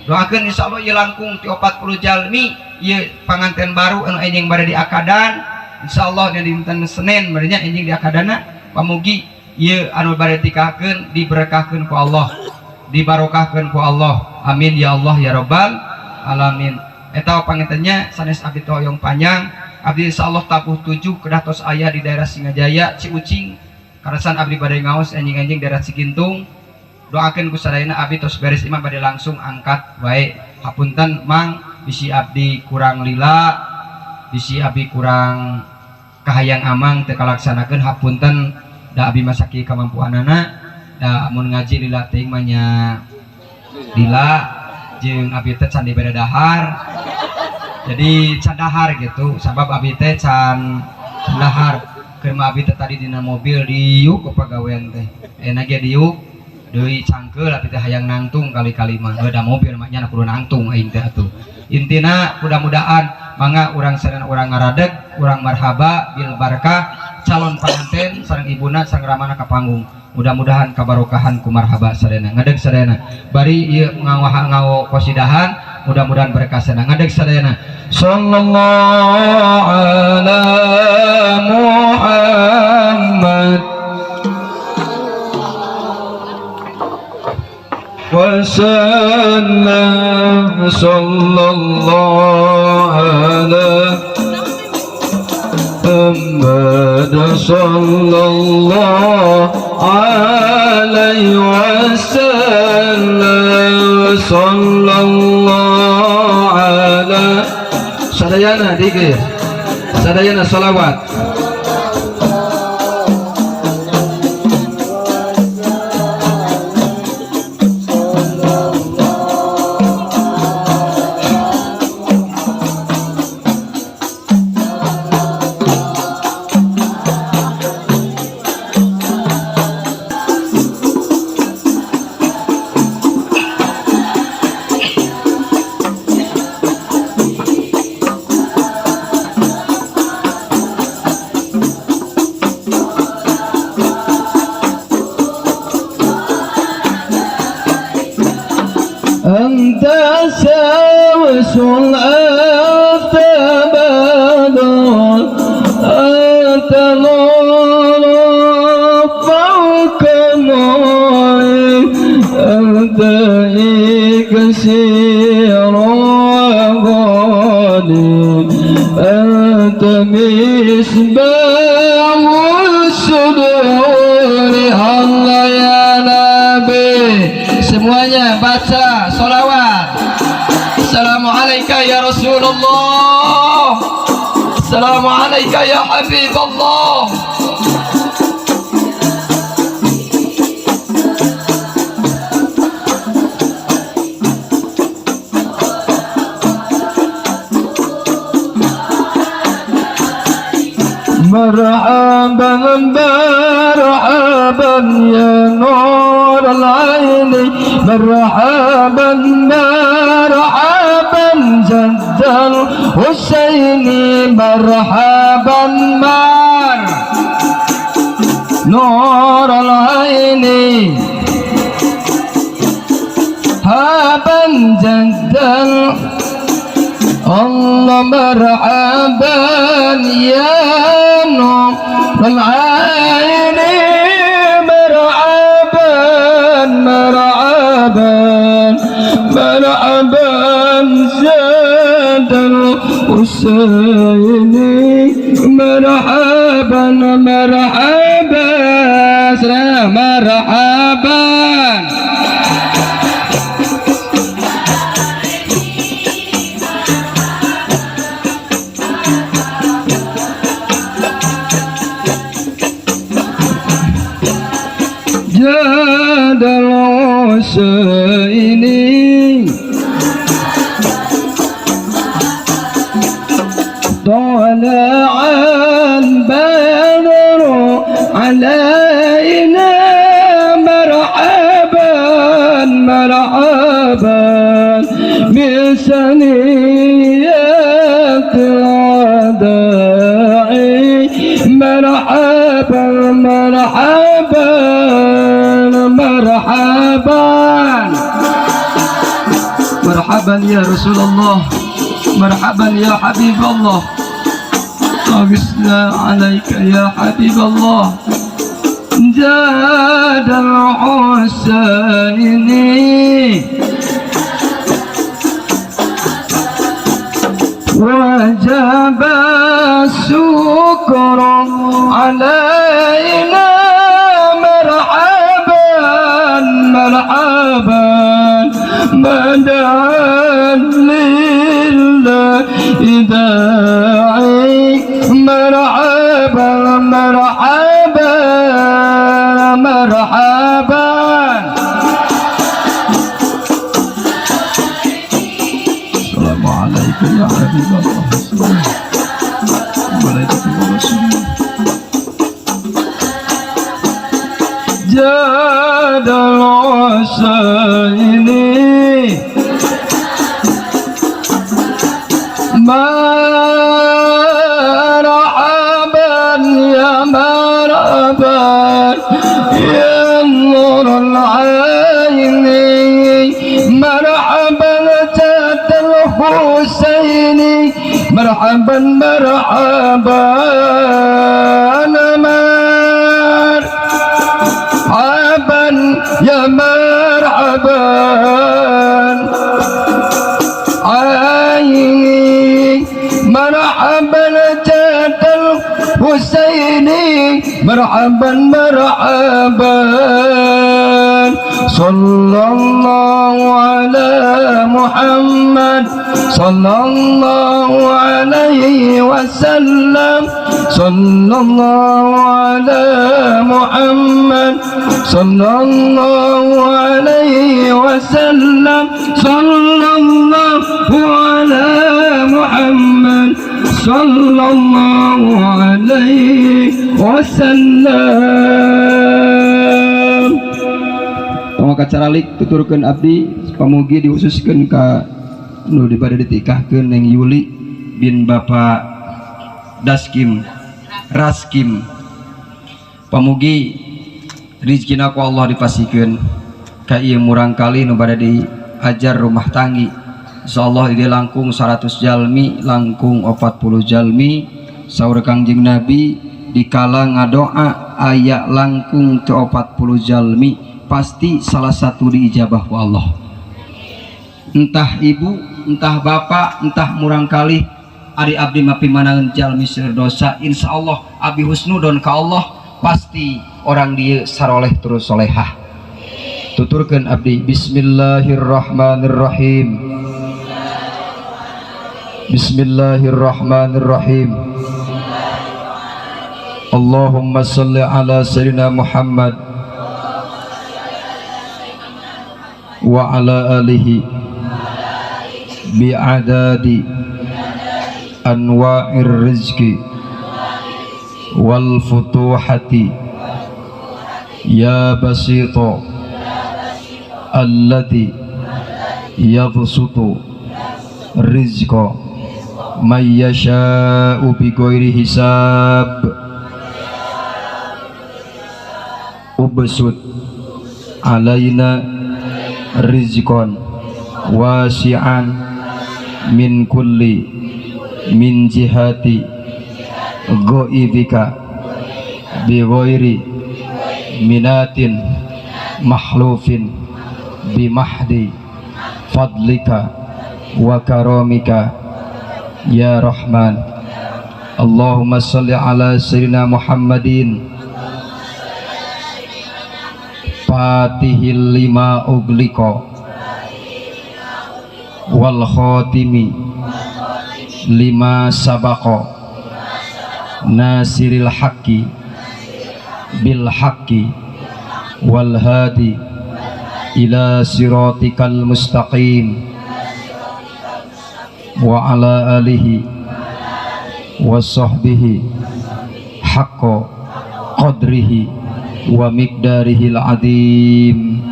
doakeun insyaallah ieu langkung ti 40 jalmi ieu panganten baru anu enjing bade di akadan insyaallah dina dinten Senin bade nya enjing di akadana pamugi ieu anu bade tikahkeun diberkahkeun ku Allah dibarokahkeun ku Allah amin ya Allah ya rabbal alamin eta pangantennya sanes abdi toyong panjang abdi insyaallah tabuh 7 kedah tos aya di daerah Singajaya Ciucing karasan abdi bade ngaos enjing-enjing daerah Cigintung doakeun ku sadayana abdi tos beres imam bade langsung angkat wae hapunten mang bisi abdi kurang lila bisi abdi kurang kahayang amang teu kalaksanakeun hapunten da abdi masaki kamampuanana da mun ngaji lila teuing mah nya lila jeung abdi teh can dibere dahar jadi can dahar gitu sabab abdi teh can dahar keur mah abdi teh tadi dina mobil diuk ke pagawean teh enak ge diuk deui cangkeul abdi teh hayang nangtung kali-kali mah da mobil mah nya kudu nangtung aing teh atuh intina mudah-mudahan mangga urang sareng urang ngaradeg urang marhaba bil barakah calon panganten sareng ibuna sareng ramana ka panggung mudah-mudahan kabarokahan ku marhaba sadayana ngadeg sadayana bari ieu ngawo kosidahan mudah-mudahan berkah sadayana ngadeg sadayana sallallahu ala Muhammad wa sallam sallallahu ala Muhammad sallallahu alaihi wasallam sallallahu ala sadayana dikir sadayana salawat أنت ساوس الأفتباد أنت نور فوق معين أنت كثير غالي أنت مصباح الصدور الله يا نبي semuanya baca sholawat Assalamualaikum ya Rasulullah Assalamualaikum ya Habibullah marhaban marhaban ya nur al-aini marhaban marhaban jaddal husaini marhaban mar nur al-aini haban jaddal Allah marhaban ya nur al-aini marhaban marhaban marhaban zadal husaini marhaban marhaban marhaban jadal husaini علينا مرحبا مرحبا بسنيات الوداع مرحبا مرحبا مرحبا مرحبا يا رسول الله مرحبا يا حبيب الله أغثنا عليك يا حبيب الله زاد الحسين وجب الشكر علينا مرحبا مرحبا مدعا لله داعي مرحبا مرحبا مرحبا السلام عليكم يا حبيب الله وعليكم السلام جاد الحسين مرحبا يا مرحبا يا نور العين مرحبا جاد الحسين مرحبا مرحبا مرحبا يا مرحبا عيني مرحبا جاد الحسين مرحبا مرحبا صلى الله على محمد صلى الله عليه وسلم صلى الله على محمد صلى الله عليه وسلم صلى الله على محمد صلى الله عليه wasallam. Pamangkat caralik tuturkeun abdi pamugi diususkeun ka nu dibade ditikahkeun neng Yuli bin Bapak Daskim Raskim. Pamugi rizkina ku Allah dipasikeun ka ieu murang kali nu bade diajar rumah tanggi. Insyaallah ide langkung 100 jalmi langkung 40 jalmi saur Kangjeng Nabi dikala ngadoa aya langkung ke 40 jalmi pasti salah satu diijabah ku Allah. Entah ibu, entah bapak, entah murang kali ari abdi mapi manaeun jalmi seueur dosa, insyaallah abdi husnudon ka Allah pasti orang dia saroleh terus solehah. Tuturkeun abdi bismillahirrahmanirrahim. Bismillahirrahmanirrahim. Allahumma salli ala sayyidina Muhammad wa ala alihi bi'adadi anwa'ir rizki wal futuhati ya basito alladhi yabsutu rizqa may yasha'u bi ghairi hisab ubsut alaina rizqan wasi'an min kulli min jihati ghaibika bi ghairi minatin mahlufin bi mahdi fadlika wa karamika ya Rahman. Allahumma salli ala sayyidina Muhammadin fatihil lima ughliqa wal khatimi lima sabaqa nasiril haqqi bil haqqi wal hadi ila siratikal mustaqim wa ala alihi wa sahbihi haqqa qadrihi wa miqdarihil azim.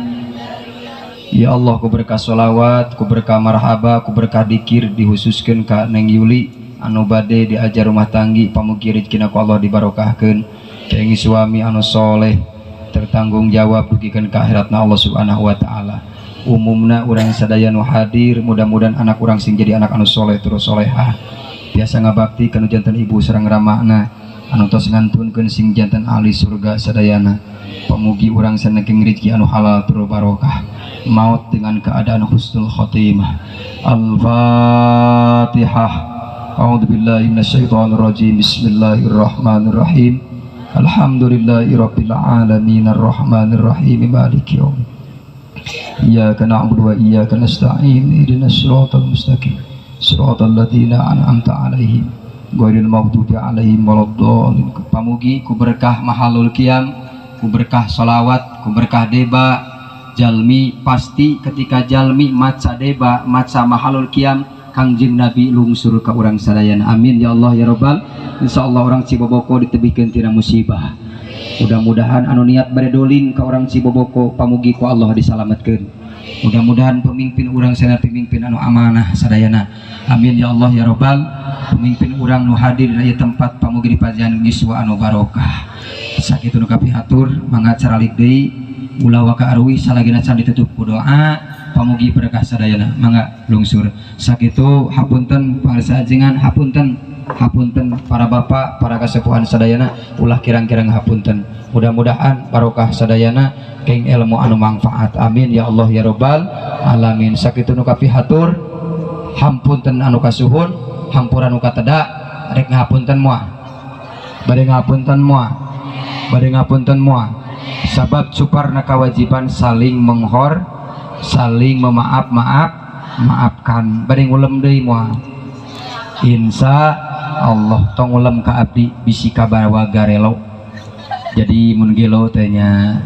Ya Allah, ku berkah sholawat, ku berkah marhaba, ku berkah dikir dihususkeun ka Neng Yuli anu bade diajar rumah tanggi, pamugi rezekina ku Allah dibarokahkeun, kengi suami anu soleh tertanggung jawab dugikeun ka akhiratna Allah Subhanahu wa taala. Umumna urang sadaya nu hadir, mudah-mudahan anak urang sing jadi anak anu soleh terus solehah, biasa ngabakti kanu janten ibu sareng ramahna, anu tos ngantunkeun sing janten ahli surga sadayana. Pamugi urang saneking rezeki anu halal tur barokah, maut dengan keadaan husnul khotimah. Al-Fatihah. A'udzubillahi minasyaitonir rajim. Bismillahirrahmanirrahim. Alhamdulillahirabbil alamin arrahmanir rahim maliki yaumiddin. Iyyaka na'budu wa iyyaka nasta'in. Ihdinas siratal mustaqim. Siratal ladzina an'amta 'alaihim ghairil maghdubi 'alaihim waladdallin. Pamugi ku berkah mahalul qiyam, ku berkah sholawat, ku berkah deba jalmi, pasti ketika jalmi maca deba maca mahalul qiyam Kangjeng Nabi lungsur ka urang sadayana. Amin ya Allah ya Rabbal. Insyaallah orang Ciboboko ditebihkeun tina musibah. Mudah-mudahan anu niat beredolin ka orang Ciboboko pamugi ku Allah disalametkeun. Mudah-mudahan pemimpin urang sana pemimpin anu amanah sadayana. Amin ya Allah ya Rabbal. Pemimpin urang nu hadir di tempat pamugi dipajan yuswa anu barokah. Sakitu nu kapihatur mangga caralik deui ulah waka arwi salagina can ditutup ku doa pamugi berkah sadayana mangga lungsur. Sakitu hapunten pangarsa ajengan, hapunten para bapak, para kasepuhan sadayana ulah kirang-kirang hapunten. Mudah-mudahan barokah sadayana keng ilmu anu manfaat. Amin ya Allah ya Rabbal alamin. Sakitu nu kapihatur hampunten anu kasuhun, hampura anu kateda rek ngapunten moal. Bade ngapunten moal. Bade ngapunten moal. Sabab suparna kewajiban saling menghor, saling maafkan. Bade ngulem deui moal. Insya Allah tong ulem ka abdi bisi kabawa garelo. Jadi mun gelo tanya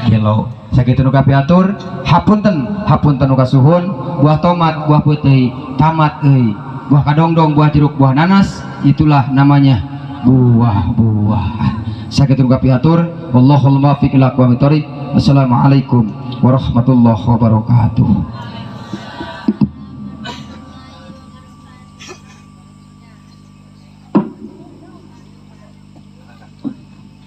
gelo. Sakitu nu kapiatur hapunten nu kasuhun, buah tomat, buah putih, tamat euy, buah kadongdong, buah jeruk, buah nanas, itulah namanya buah-buahan. Sakitu nu kapiatur, wallahul muwaffiq ila aqwamit thoriq. Wassalamualaikum warahmatullahi wabarakatuh.